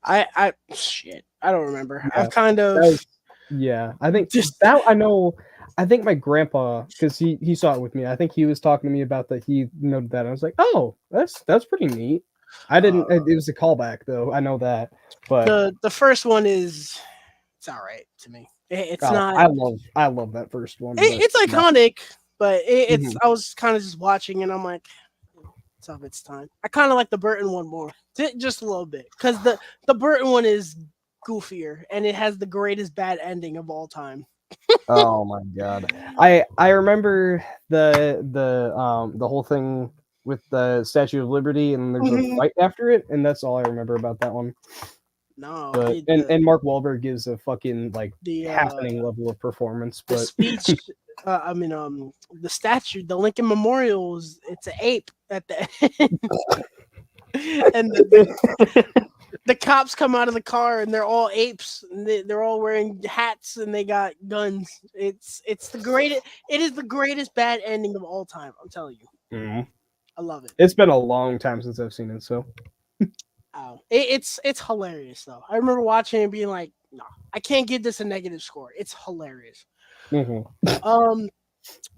Speaker 1: I shit. I don't remember.
Speaker 2: Yeah,
Speaker 1: I've kind
Speaker 2: that was
Speaker 1: of
Speaker 2: yeah. I think
Speaker 1: just
Speaker 2: that I know. I think my grandpa, because he saw it with me. I think he was talking to me about that. He noted that. I was like, oh, that's pretty neat. I
Speaker 1: Uh,
Speaker 2: didn't. It was a callback though. I know that, but
Speaker 1: the first one is it's all right to me. It's
Speaker 2: oh,
Speaker 1: not.
Speaker 2: I love that first one.
Speaker 1: It,
Speaker 2: But
Speaker 1: it's
Speaker 2: yeah.
Speaker 1: iconic, but it's.
Speaker 2: Mhm.
Speaker 1: I was kind of just watching, and I'm like, it's of its time. I kind of like the Burton one more, just a little bit, because the Burton one is goofier, and it has the greatest bad ending of all time.
Speaker 2: Oh my god. I remember the whole thing with the Statue of Liberty and there's a
Speaker 1: Mhm.
Speaker 2: fight after it, and that's all I remember about that one.
Speaker 1: No,
Speaker 2: But and Mark Wahlberg gives a fucking like
Speaker 1: the
Speaker 2: happening level of performance,
Speaker 1: the
Speaker 2: but
Speaker 1: speech. I mean, the statue, the Lincoln Memorial, it's an ape at the end, and the cops come out of the car and they're all apes and they're all wearing hats and they got guns. It's the greatest. It is the greatest bad ending of all time. I'm telling you,
Speaker 2: Mhm.
Speaker 1: I love it.
Speaker 2: It's been a long time since I've seen it, so
Speaker 1: It's hilarious though. I remember watching it and being like, no, I can't give this a negative score. It's hilarious.
Speaker 2: mhm.
Speaker 1: Um,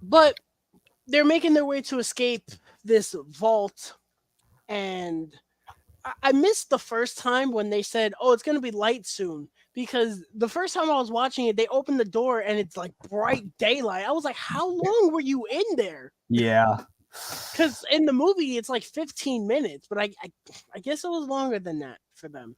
Speaker 1: but they're making their way to escape this vault, and I missed the first time when they said, "Oh, it's gonna be light soon." Because the first time I was watching it, they opened the door and it's like bright daylight. I was like, "How long were you in there?"
Speaker 2: Yeah.
Speaker 1: Because in the movie, it's like 15 minutes, but I guess it was longer than that for them.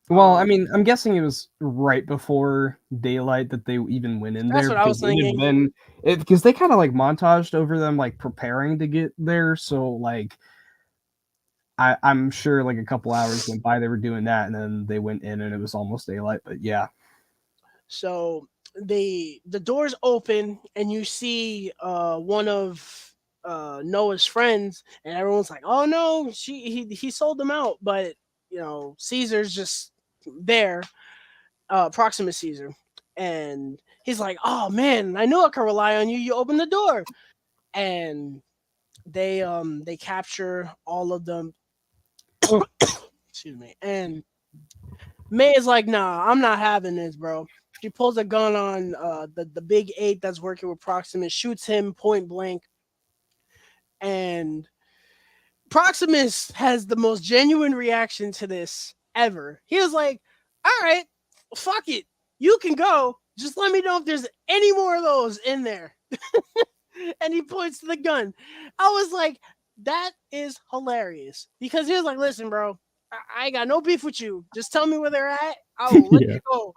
Speaker 2: Well, I mean, I'm guessing it was right before daylight that they even went in
Speaker 1: That's
Speaker 2: there
Speaker 1: what I
Speaker 2: because
Speaker 1: was
Speaker 2: it had
Speaker 1: thinking.
Speaker 2: been because they kind of like montaged over them like preparing to get there. So like I'm sure like a couple hours went by, they were doing that, and then they went in and it was almost daylight. But yeah.
Speaker 1: So the doors open and you see one of Noah's friends, and everyone's like, "Oh no, he sold them out." But Caesar's just there, Proximus Caesar, and he's like, "Oh man, I knew I could rely on you. You open the door." And they capture all of them. Excuse me. And May is like, "Nah, I'm not having this, bro." She pulls a gun on the big eight that's working with Proximus, shoots him point blank, and Proximus has the most genuine reaction to this ever. He was like, "All right, fuck it, you can go. Just let me know if there's any more of those in there." And he points to the gun. I was like, "That is hilarious," because he was like, "Listen, bro, I ain't got no beef with you. Just tell me where they're at. I will let
Speaker 2: Yeah.
Speaker 1: you go."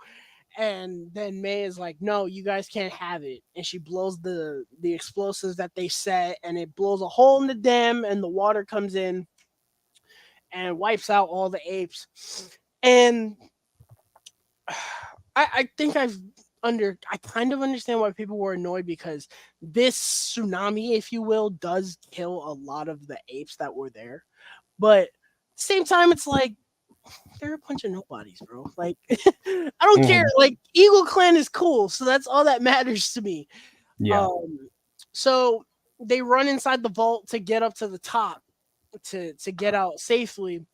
Speaker 1: And then May is like, "No, you guys can't have it." And she blows the explosives that they set, and it blows a hole in the dam, and the water comes in and wipes out all the apes. And I think I kind of understand why people were annoyed, because this tsunami, if you will, does kill a lot of the apes that were there. But at the same time, it's like they're a bunch of nobodies, bro. Like I don't care.
Speaker 2: Mhm.
Speaker 1: Like Eagle Clan is cool, so that's all that matters to me.
Speaker 2: Yeah.
Speaker 1: Um, so they run inside the vault to get up to the top to get out safely,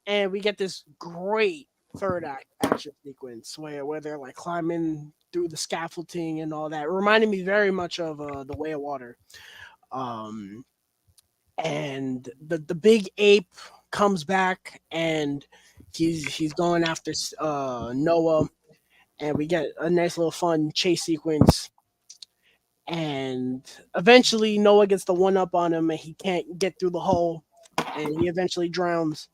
Speaker 1: and we get this great third act action sequence where they're like climbing through the scaffolding and all that. It reminded me very much of The Way of Water. Um, and the big ape comes back, and he's going after Noah, and we get a nice little fun chase sequence. And eventually Noah gets the one up on him, and he can't get through the hole, and he eventually drowns.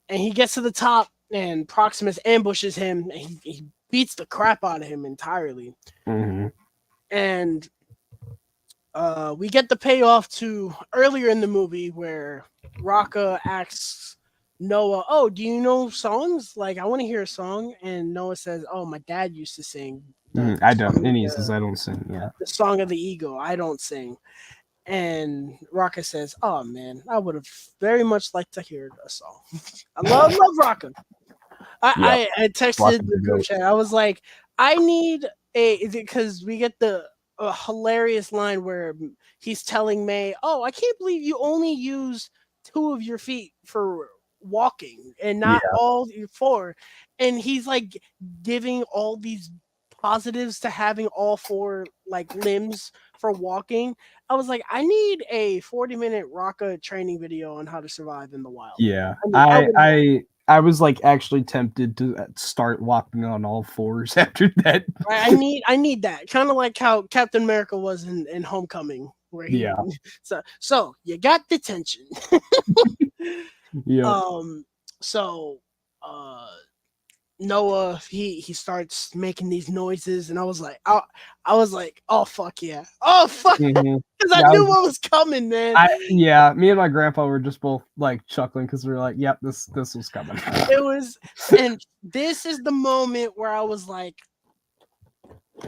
Speaker 1: And he gets to the top, and Proximus ambushes him, and he beats the crap out of him entirely.
Speaker 2: Mhm.
Speaker 1: And we get the payoff to earlier in the movie where Raka asks Noah, "Oh, do you know songs? Like, I want to hear a song." And Noah says, "Oh, my dad used to sing the
Speaker 2: I don't.
Speaker 1: song,
Speaker 2: And he says I don't sing. Yeah.
Speaker 1: the song of the ego. I don't sing." And Raka says, "Oh man, I would have very much liked to hear a song." I love Raka.
Speaker 2: Yeah.
Speaker 1: I texted
Speaker 2: Rocking
Speaker 1: the
Speaker 2: the
Speaker 1: group
Speaker 2: goat.
Speaker 1: chat. I was like, I need because we get the hilarious line where he's telling May, "Oh, I can't believe you only use two of your feet for walking and not
Speaker 2: Yeah.
Speaker 1: all your four," and he's like giving all these positives to having all four like limbs for walking. I was like, I need a 40-minute Rocka training video on how to survive in the wild.
Speaker 2: Yeah,
Speaker 1: I would love.
Speaker 2: I was like actually tempted to start walking on all fours after that.
Speaker 1: Right? I need that. Kind of like how Captain America was in Homecoming, where he
Speaker 2: Yeah,
Speaker 1: so you got detention.
Speaker 2: yeah.
Speaker 1: um so uh Noah, he starts making these noises, and I was like, oh fuck yeah, oh fuck,
Speaker 2: Hmm.
Speaker 1: because I
Speaker 2: Yeah,
Speaker 1: knew what was coming, man.
Speaker 2: yeah. Me and my grandpa were just both like chuckling because we were like, "Yep, this was coming."
Speaker 1: It was, and this is the moment where I was like,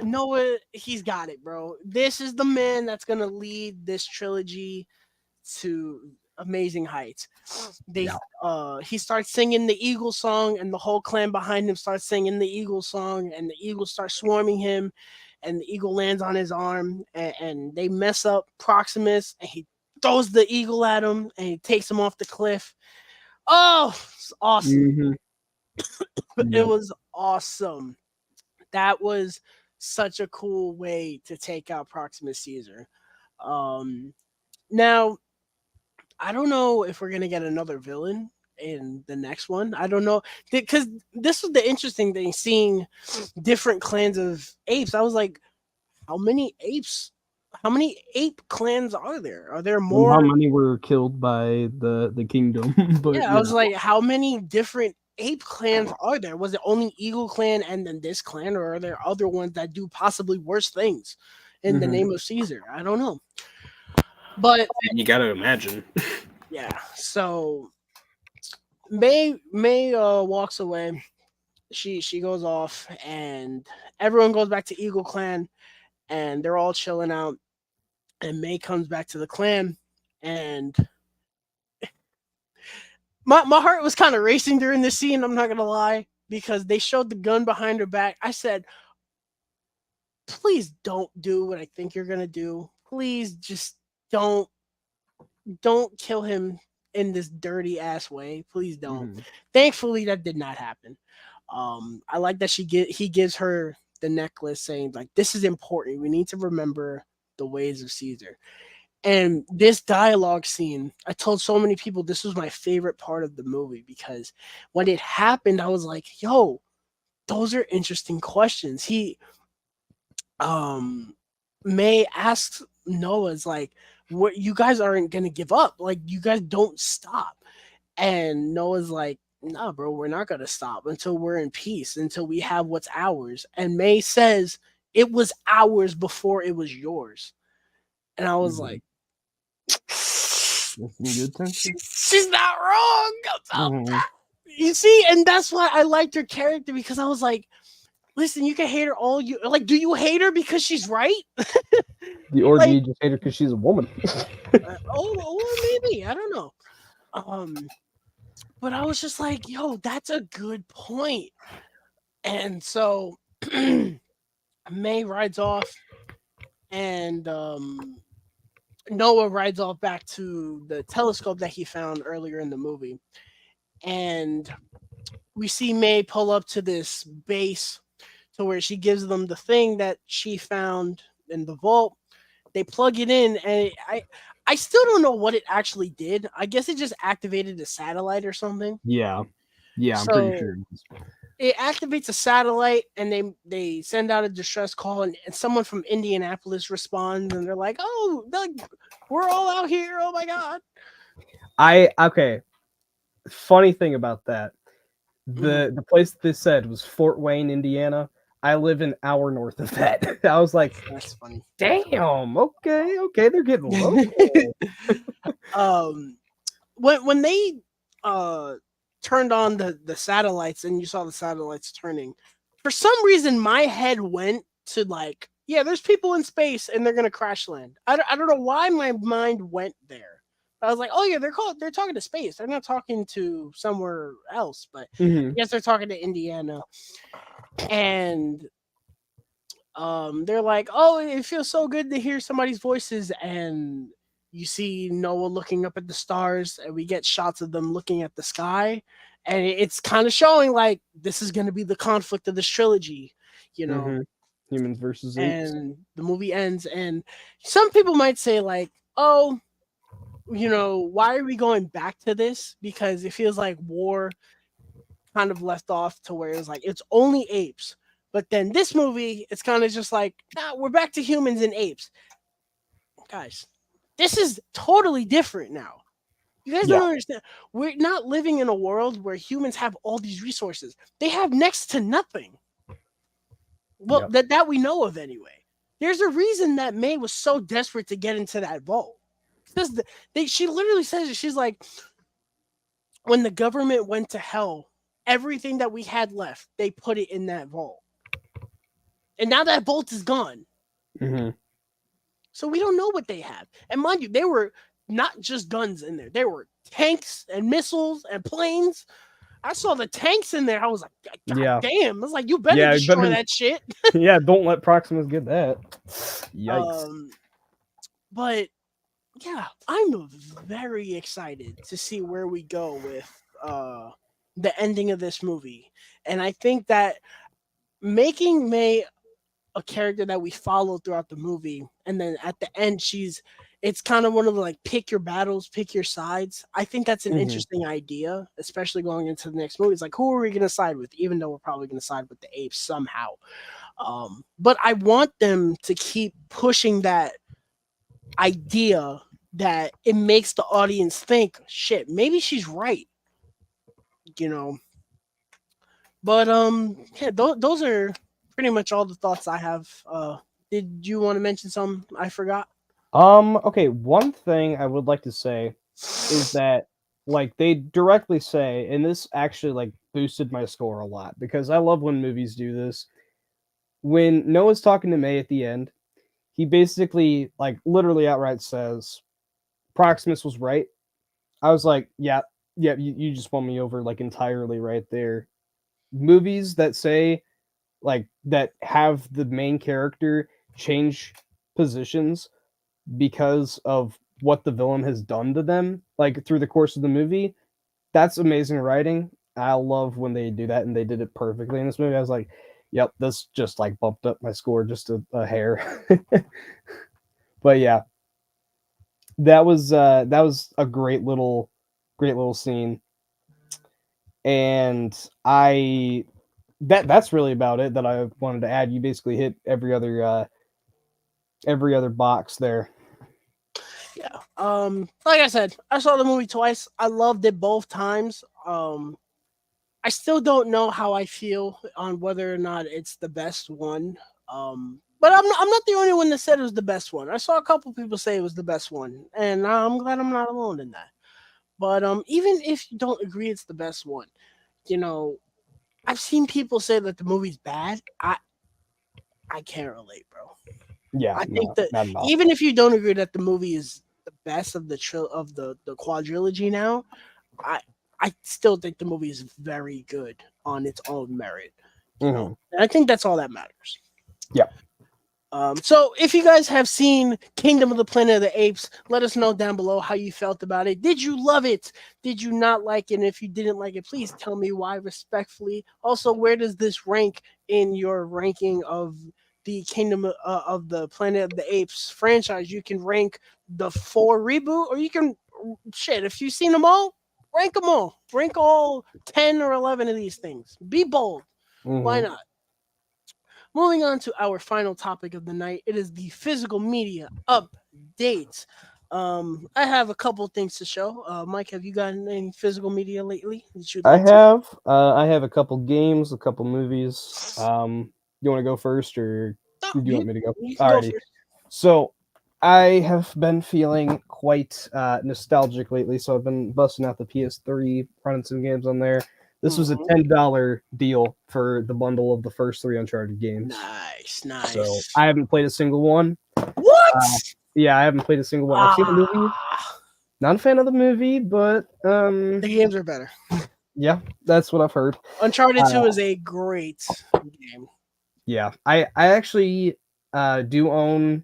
Speaker 1: Noah, he's got it, bro. This is the man that's gonna lead this trilogy to amazing heights. They
Speaker 2: Yeah.
Speaker 1: he starts singing the Eagle song, and the whole clan behind him starts singing the Eagle song, and the Eagles start swarming him, and the Eagle lands on his arm, and they mess up Proximus, and he throws the Eagle at him, and he takes him off the cliff. Oh, it's awesome.
Speaker 2: Hmm.
Speaker 1: It
Speaker 2: Yep.
Speaker 1: was awesome. That was such a cool way to take out Proximus Caesar. Um, Now, I don't know if we're gonna get another villain in the next one. I don't know, because this was the interesting thing, seeing different clans of apes. I was like, how many apes? How many ape clans are there? Are there
Speaker 2: How
Speaker 1: more?
Speaker 2: many were killed by the kingdom? But
Speaker 1: Yeah, I was like, how many different ape clans are there? Was it only Eagle Clan and then this clan, or are there other ones that do possibly worse things in the
Speaker 2: Mhm.
Speaker 1: name of Caesar? I don't know, but
Speaker 2: You got to imagine.
Speaker 1: yeah. So May walks away. She goes off, and everyone goes back to Eagle Clan, and they're all chilling out. And May comes back to the clan, and my heart was kind of racing during this scene. I'm not gonna lie, because they showed the gun behind her back. I said, please don't do what I think you're gonna do. Please just don't don't kill him in this dirty ass way. Please don't.
Speaker 2: Mhm.
Speaker 1: Thankfully, that did not happen. I like that he gives her the necklace, saying like, this is important. We need to remember the ways of Caesar. And this dialogue scene, I told so many people this was my favorite part of the movie, because when it happened, I was like, yo, those are interesting questions. Um May asks Noah's like, what, you guys aren't gonna give up, like you guys don't stop. And Noah's like, nah, bro, we're not gonna stop until we're in peace, until we have what's ours. And May says, it was ours before it was yours. And I was
Speaker 2: Mhm.
Speaker 1: like,
Speaker 2: That's some good tension.
Speaker 1: she's not wrong about
Speaker 2: Mhm.
Speaker 1: that. You see, and that's why I liked her character, because I was like, listen, you can hate her all you like. Do you hate her because she's right?
Speaker 2: Or do
Speaker 1: Like,
Speaker 2: you just hate her because she's a woman?
Speaker 1: maybe, I don't know. Um, but I was just like, yo, that's a good point. And so May rides off, and Noah rides off back to the telescope that he found earlier in the movie. And we see May pull up to this base, to where she gives them the thing that she found in the vault. They plug it in, and I still don't know what it actually did. I guess it just activated a satellite or something.
Speaker 2: Yeah. Yeah, I'm pretty
Speaker 1: So
Speaker 2: sure.
Speaker 1: it activates a satellite, and they send out a distress call, and someone from Indianapolis responds, and they're like, "Oh, we're all out here! Oh my god!"
Speaker 2: Okay. Funny thing about that,
Speaker 1: Mhm.
Speaker 2: the place this said was Fort Wayne, Indiana. I live an hour north of that. I was like,
Speaker 1: That's funny.
Speaker 2: damn. Okay, they're getting local.
Speaker 1: um, when they uh turned on the satellites, and you saw the satellites turning, for some reason my head went to like, yeah, there's people in space and they're gonna crash land. I don't know why my mind went there. I was like, oh yeah, they're talking to space, they're not talking to somewhere else. But I
Speaker 2: Mhm.
Speaker 1: guess they're talking to Indiana. And they're like, oh, it feels so good to hear somebody's voices. And you see Noah looking up at the stars, and we get shots of them looking at the sky, and it's kind of showing like this is going to be the conflict of this trilogy, you know.
Speaker 2: Mhm. Humans versus apes.
Speaker 1: and the movie ends. And some people might say like, oh, why are we going back to this? Because it feels like war kind of left off to where it's like it's only apes. But then this movie, it's kind of just like, nah, we're back to humans and apes. Guys, this is totally different now. You guys don't
Speaker 2: Yeah.
Speaker 1: understand. We're not living in a world where humans have all these resources. They have next to nothing. Well,
Speaker 2: Yep.
Speaker 1: that we know of anyway. There's a reason that May was so desperate to get into that vault. Because she literally says it. She's like, when the government went to hell, everything that we had left, they put it in that vault. And now that vault is gone.
Speaker 2: Mm-hmm.
Speaker 1: So we don't know what they have. And mind you, they were not just guns in there. There were tanks and missiles and planes. I saw the tanks in there. I was like, God
Speaker 2: Yeah.
Speaker 1: damn. I was like, you better
Speaker 2: Yeah.
Speaker 1: destroy that shit.
Speaker 2: Yeah. Don't let Proximus get that. Yikes.
Speaker 1: But yeah, I'm very excited to see where we go with the ending of this movie. And I think that making May a character that we follow throughout the movie, and then at the end it's kind of one of the like pick your battles, pick your sides. I think that's an
Speaker 2: Mm-hmm.
Speaker 1: interesting idea, especially going into the next movie. It's like, who are we going to side with? Even though we're probably going to side with the apes somehow. But I want them to keep pushing that idea that it makes the audience think, shit, maybe she's right, you know. But yeah, those are pretty much all the thoughts I have. Did you want to mention something I forgot?
Speaker 2: Okay, one thing I would like to say is that like they directly say, and this actually like boosted my score a lot because I love when movies do this. When Noah's talking to May at the end, he basically like literally outright says Proximus was right. I was like, yeah, yeah, you just won me over like entirely right there. Movies that say like that have the main character change positions because of what the villain has done to them, like through the course of the movie. That's amazing writing. I love when they do that, and they did it perfectly in this movie. I was like, "Yep, this just like bumped up my score just a hair." But yeah, that was a great little scene, and I that's really about it that I wanted to add. You basically hit every other box there.
Speaker 1: Yeah. Like I said, I saw the movie twice. I loved it both times. I still don't know how I feel on whether or not it's the best one. But I'm not the only one that said it was the best one. I saw a couple people say it was the best one, and I'm glad I'm not alone in that. But even if you don't agree it's the best one, you know, I've seen people say that the movie's bad. I can't relate, bro.
Speaker 2: Yeah,
Speaker 1: I think
Speaker 2: no,
Speaker 1: that
Speaker 2: not at all.
Speaker 1: even if you don't agree that the movie is the best of the quadrilogy now, I I still think the movie is very good on its own merit.
Speaker 2: Hmm.
Speaker 1: And I think that's all that matters.
Speaker 2: Yeah.
Speaker 1: So if you guys have seen Kingdom of the Planet of the Apes, let us know down below how you felt about it. Did you love it? Did you not like it? And if you didn't like it, please tell me why respectfully. Also, where does this rank in your ranking of the Kingdom of the Planet of the Apes franchise? You can rank the 4 reboot, or you can, shit, if you've seen them all, rank them all. Rank all 10 or 11 of these things. Be bold. Why
Speaker 2: Hmm.
Speaker 1: not? Moving on to our final topic of the night, it is the physical media updates. I have a couple things to show. Mike, have you gotten any physical media lately that you'd like to?
Speaker 2: I have a couple games, a couple movies. You want to go first, or
Speaker 1: Oh,
Speaker 2: do you want me to go?
Speaker 1: you can go
Speaker 2: Alrighty.
Speaker 1: first.
Speaker 2: So I have been feeling quite nostalgic lately, so I've been busting out the PS3, running some games on there. This was a
Speaker 1: Mhm.
Speaker 2: $10 deal for the bundle of the first three Uncharted games.
Speaker 1: Nice,
Speaker 2: So
Speaker 1: nice.
Speaker 2: I haven't played a single one. Uh,
Speaker 1: What?
Speaker 2: yeah, I haven't played a single one. I've seen the movie.
Speaker 1: Ah,
Speaker 2: Not a fan of the movie, but
Speaker 1: the games are better.
Speaker 2: yeah, that's what I've heard.
Speaker 1: Uncharted
Speaker 2: Uh,
Speaker 1: 2 is a great game.
Speaker 2: yeah, I actually do own.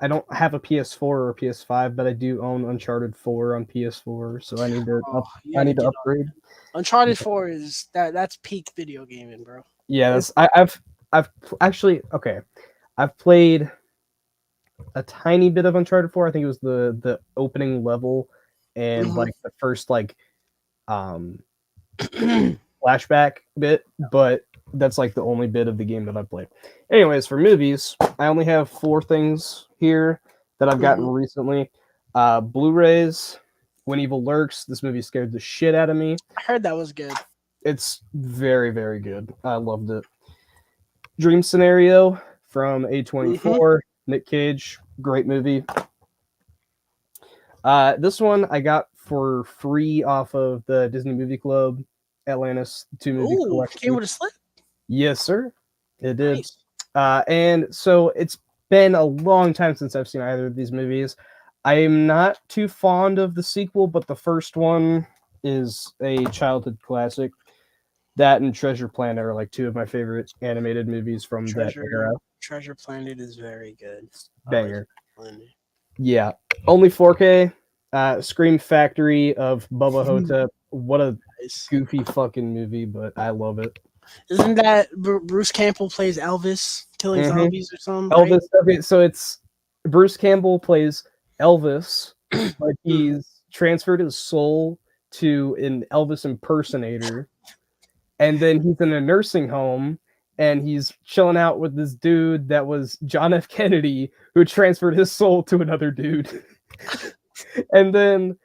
Speaker 2: I don't have a PS4 or a PS5, but I do own Uncharted 4 on PS4, so
Speaker 1: Oh, you
Speaker 2: I
Speaker 1: gotta
Speaker 2: need to
Speaker 1: get on.
Speaker 2: upgrade.
Speaker 1: Uncharted 4 is that's peak video gaming, bro.
Speaker 2: Yeah,
Speaker 1: It's
Speaker 2: I've Actually, okay. I've played a tiny bit of Uncharted 4. I think it was the opening level and
Speaker 1: Hmm.
Speaker 2: like the first like um flashback bit, but that's like the only bit of the game that I've played. Anyways, for movies, I only have four things here that I've gotten
Speaker 1: Hmm.
Speaker 2: recently. Blu-rays, When Evil Lurks. This movie scared the shit out of me.
Speaker 1: I heard that was good.
Speaker 2: It's very, very good. I loved it. Dream Scenario from
Speaker 1: Hmm.
Speaker 2: A24. Nick Cage, great movie. This one I got for free off of the Disney Movie Club Atlantis two movie
Speaker 1: Ooh, came
Speaker 2: collection.
Speaker 1: with a slip.
Speaker 2: Yes, sir. It did.
Speaker 1: Nice.
Speaker 2: And so it's been a long time since I've seen either of these movies. I am not too fond of the sequel, but the first one is a childhood classic. That and Treasure Planet are like two of my favorite animated movies from that era.
Speaker 1: Treasure Planet is very good. I like
Speaker 2: Banger.
Speaker 1: Planet.
Speaker 2: Yeah. Only 4K. Scream Factory of Bubba Hotep. What a
Speaker 1: Nice.
Speaker 2: goofy fucking movie, but I love it.
Speaker 1: Isn't that Bruce Campbell plays Elvis killing
Speaker 2: Hmm.
Speaker 1: zombies or something, right?
Speaker 2: Elvis. Okay, so it's Bruce Campbell plays Elvis, but
Speaker 1: Mhm.
Speaker 2: he's transferred his soul to an Elvis impersonator, and then he's in a nursing home, and he's chilling out with this dude that was John F. Kennedy, who transferred his soul to another dude, and then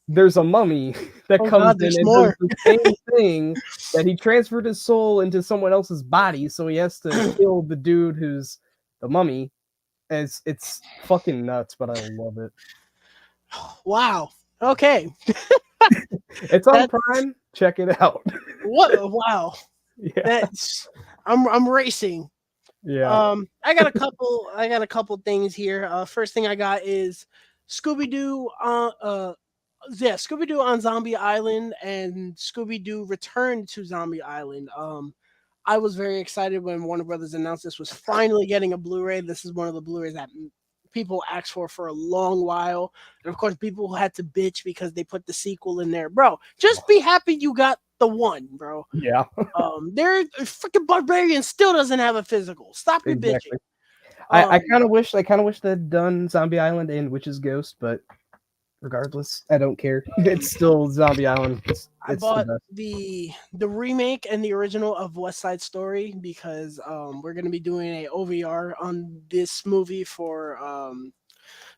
Speaker 2: there's a mummy that
Speaker 1: Oh
Speaker 2: comes
Speaker 1: God,
Speaker 2: in
Speaker 1: there's
Speaker 2: and does
Speaker 1: more.
Speaker 2: the same thing that he transferred his soul into someone else's body, so he has to kill the dude who's the mummy. And it's fucking nuts, but I love it.
Speaker 1: Wow. Okay.
Speaker 2: It's on
Speaker 1: That
Speaker 2: Prime. Check it out.
Speaker 1: what? Wow.
Speaker 2: Yeah,
Speaker 1: That's I'm racing.
Speaker 2: yeah.
Speaker 1: I got a couple things here. First thing I got is Scooby Doo. Yeah, Scooby Doo on Zombie Island and Scooby Doo Return to Zombie Island. I was very excited when Warner Brothers announced this was finally getting a Blu-ray. This is one of the Blu-rays that people asked for a long while, and of course, people had to bitch because they put the sequel in there, bro. Just be happy you got the one, bro.
Speaker 2: Yeah,
Speaker 1: There freaking Barbarian still doesn't have a physical. Stop your bitching.
Speaker 2: exactly. I
Speaker 1: Um,
Speaker 2: kind of wish they'd done Zombie Island and Witch's Ghost, but regardless, I don't care. It's still Zombie Island.
Speaker 1: I
Speaker 2: It's the
Speaker 1: bought
Speaker 2: best.
Speaker 1: the remake and the original of West Side Story because we're gonna be doing a OVR on this movie for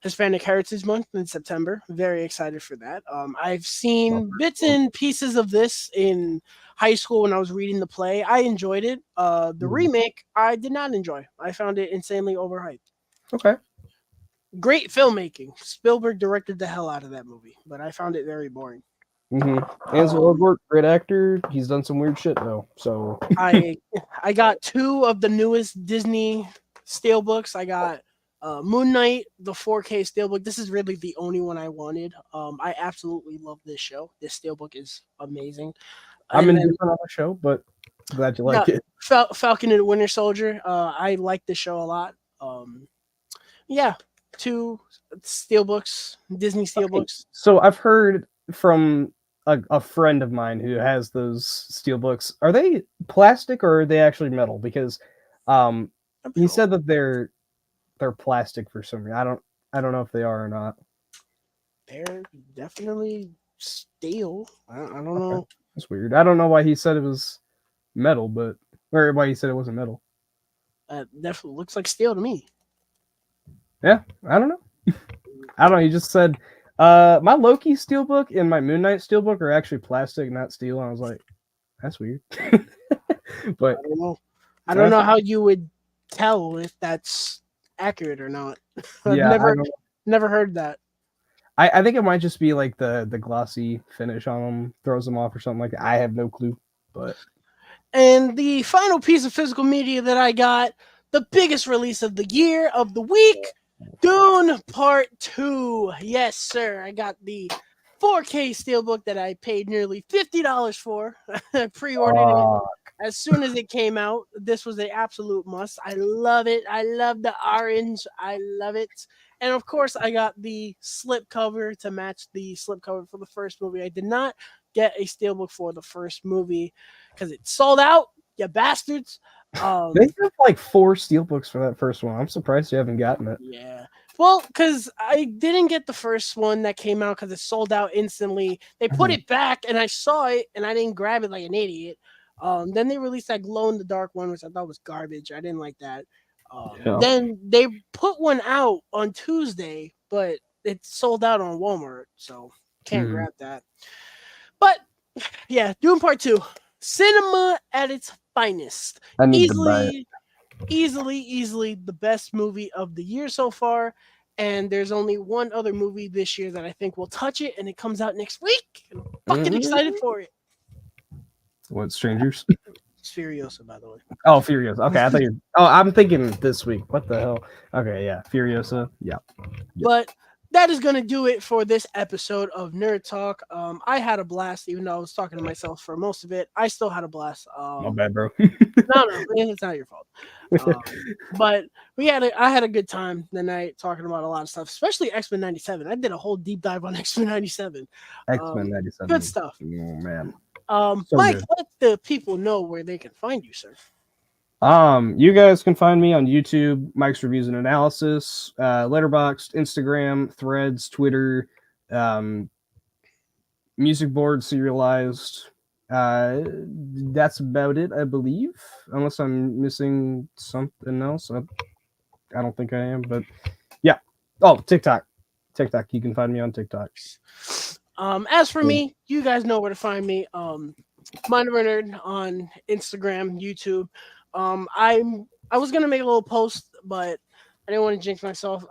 Speaker 1: Hispanic Heritage Month in September. Very excited for that. I've seen bits and pieces of this in high school when I was reading the play. I enjoyed it. The
Speaker 2: Mhm.
Speaker 1: remake I did not enjoy. I found it insanely overhyped.
Speaker 2: Okay.
Speaker 1: Great filmmaking. Spielberg directed the hell out of that movie, but I found it very boring.
Speaker 2: Ansel
Speaker 1: Um,
Speaker 2: Elgort, great actor. He's done some weird shit though. So
Speaker 1: I I got two of the newest Disney steelbooks. I got Moon Knight, the 4K steelbook. This is really the only one I wanted. I absolutely love this show. This steelbook is amazing.
Speaker 2: I'm
Speaker 1: And then
Speaker 2: indifferent on the show, but glad you
Speaker 1: yeah,
Speaker 2: like it.
Speaker 1: Falcon and the Winter Soldier. I like this show a lot. Yeah, two steelbooks, Disney
Speaker 2: Okay.
Speaker 1: steelbooks.
Speaker 2: So I've heard from a friend of mine who has those steel books. Are they plastic or are they actually metal? Because um he said that they're plastic for some reason. I don't know if they are or not.
Speaker 1: They're definitely steel. I don't
Speaker 2: Okay.
Speaker 1: know.
Speaker 2: That's weird. I don't know why he said it was metal, but or why he said it wasn't metal.
Speaker 1: Definitely looks like steel to me.
Speaker 2: Yeah, I don't know. I don't know. He just said, my Loki steelbook and my Moon Knight steelbook are actually plastic, not steel. And I was like, that's weird.
Speaker 1: I
Speaker 2: But
Speaker 1: don't know. I don't
Speaker 2: uh,
Speaker 1: know how you would tell if that's accurate or not. I've
Speaker 2: yeah, I don't.
Speaker 1: never heard that.
Speaker 2: I think it might just be like the glossy finish on them throws them off or something like that. I have no clue, but
Speaker 1: And the final piece of physical media that I got, the biggest release of the year, of the week, Dune Part 2. Yes, sir. I got the 4K steelbook that I paid nearly $50 for. I pre-ordered it
Speaker 2: uh,
Speaker 1: as soon as it came out. This was an absolute must. I love it. I love the orange. I love it. And of course, I got the slip cover to match the slip cover for the first movie. I did not get a steelbook for the first movie because it sold out. You bastards.
Speaker 2: They
Speaker 1: Um,
Speaker 2: have like 4 steelbooks for that first one. I'm surprised you haven't gotten it.
Speaker 1: yeah. Well, because I didn't get the first one that came out because it sold out instantly. They put
Speaker 2: Mhm.
Speaker 1: it back, and I saw it, and I didn't grab it like an idiot. Then they released that glow in the dark one, which I thought was garbage. I didn't like that.
Speaker 2: Yeah.
Speaker 1: Then they put one out on Tuesday, but it sold out on Walmart, so can't
Speaker 2: Mhm.
Speaker 1: grab that. But yeah, Dune Part Two, cinema at its finest.
Speaker 2: I need to buy it.
Speaker 1: Easily, easily the best movie of the year so far. And there's only one other movie this year that I think will touch it, and it comes out next week. And I'm fucking excited
Speaker 2: Mhm.
Speaker 1: for it.
Speaker 2: What, Strangers?
Speaker 1: It's Furiosa, by the way.
Speaker 2: Oh, Furiosa. Okay, I thought you. Oh, I'm thinking this week. What the hell? Okay, yeah, Furiosa. Yeah. Yep.
Speaker 1: But that is going to do it for this episode of Nerd Talk. I had a blast, even though I was talking to myself for most of it. I still had a blast.
Speaker 2: My bad, bro.
Speaker 1: No, it's not your fault. But I had a good time the night talking about a lot of stuff, especially X-Men '97. I did a whole deep dive on X-Men '97.
Speaker 2: X-Men
Speaker 1: Good
Speaker 2: 97.
Speaker 1: stuff.
Speaker 2: Oh man, so
Speaker 1: Mike,
Speaker 2: good.
Speaker 1: let the people know where they can find you, sir.
Speaker 2: You guys can find me on YouTube, Mike's Reviews and Analysis, Letterboxd, Instagram, Threads, Twitter, um, music board, serialized. That's about it, I believe. Unless I'm missing something else. I don't think I am, but yeah. Oh, TikTok. TikTok. You can find me on TikTok.
Speaker 1: As for me, you guys know where to find me. Mind Nerd on Instagram, YouTube. I was gonna make a little post, but I didn't want to jinx myself.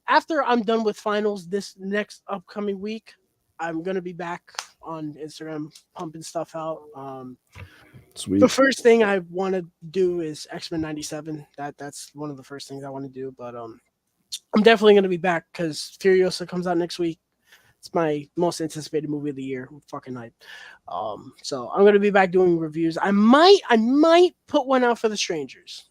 Speaker 1: After I'm done with finals this next upcoming week, I'm gonna be back on Instagram pumping stuff out. The
Speaker 2: Sweet.
Speaker 1: first thing I want to do is X-Men '97. That's one of the first things I want to do. But I'm definitely gonna be back because Furiosa comes out next week. It's my most anticipated movie of the year. I'm fucking hyped. So I'm gonna be back doing reviews. I might put one out for the strangers.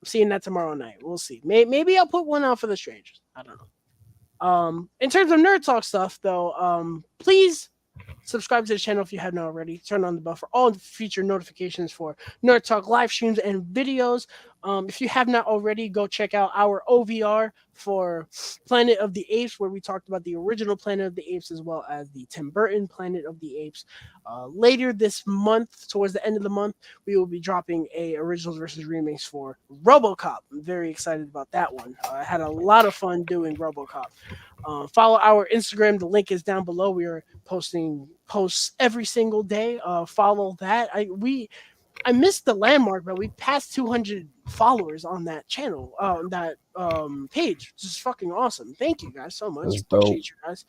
Speaker 1: I'm seeing that tomorrow night. We'll see. Maybe I'll put one out for the strangers. I don't know. In terms of nerd talk stuff, though, please subscribe to the channel if you haven't already. Turn on the bell for all future notifications for Nerd Talk live streams and videos. If you have not already, go check out our OVR for Planet of the Apes, where we talked about the original Planet of the Apes as well as the Tim Burton Planet of the Apes. Later this month, towards the end of the month, we will be dropping a originals versus remakes for RoboCop. I'm very excited about that one. I had a lot of fun doing RoboCop. Follow our Instagram. The link is down below. We are posting posts every single day. Follow that. I missed the landmark, but we passed 200 followers on that channel, that page, which is fucking awesome. Thank you guys so much.
Speaker 2: That's dope.
Speaker 1: Appreciate you guys.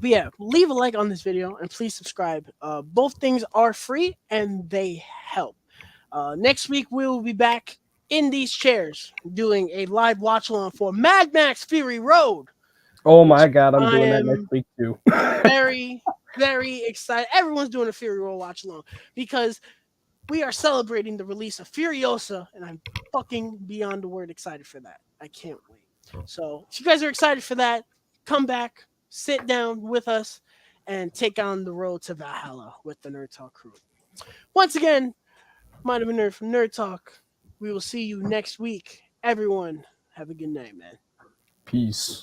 Speaker 1: But yeah, leave a like on this video and please subscribe. Both things are free and they help. Next week we will be back in these chairs doing a live watch along for Mad Max Fury Road,
Speaker 2: Oh
Speaker 1: which
Speaker 2: my god, I'm
Speaker 1: I
Speaker 2: doing that next
Speaker 1: am
Speaker 2: week too.
Speaker 1: very, very excited. Everyone's doing a Fury Road watch along because we are celebrating the release of Furiosa, and I'm fucking beyond the word excited for that. I can't wait. So if you guys are excited for that, come back, sit down with us, and take on the road to Valhalla with the Nerd Talk crew. Once again, Might have been Nerd from Nerd Talk. We will see you next week. Everyone, have a good night, man.
Speaker 2: Peace.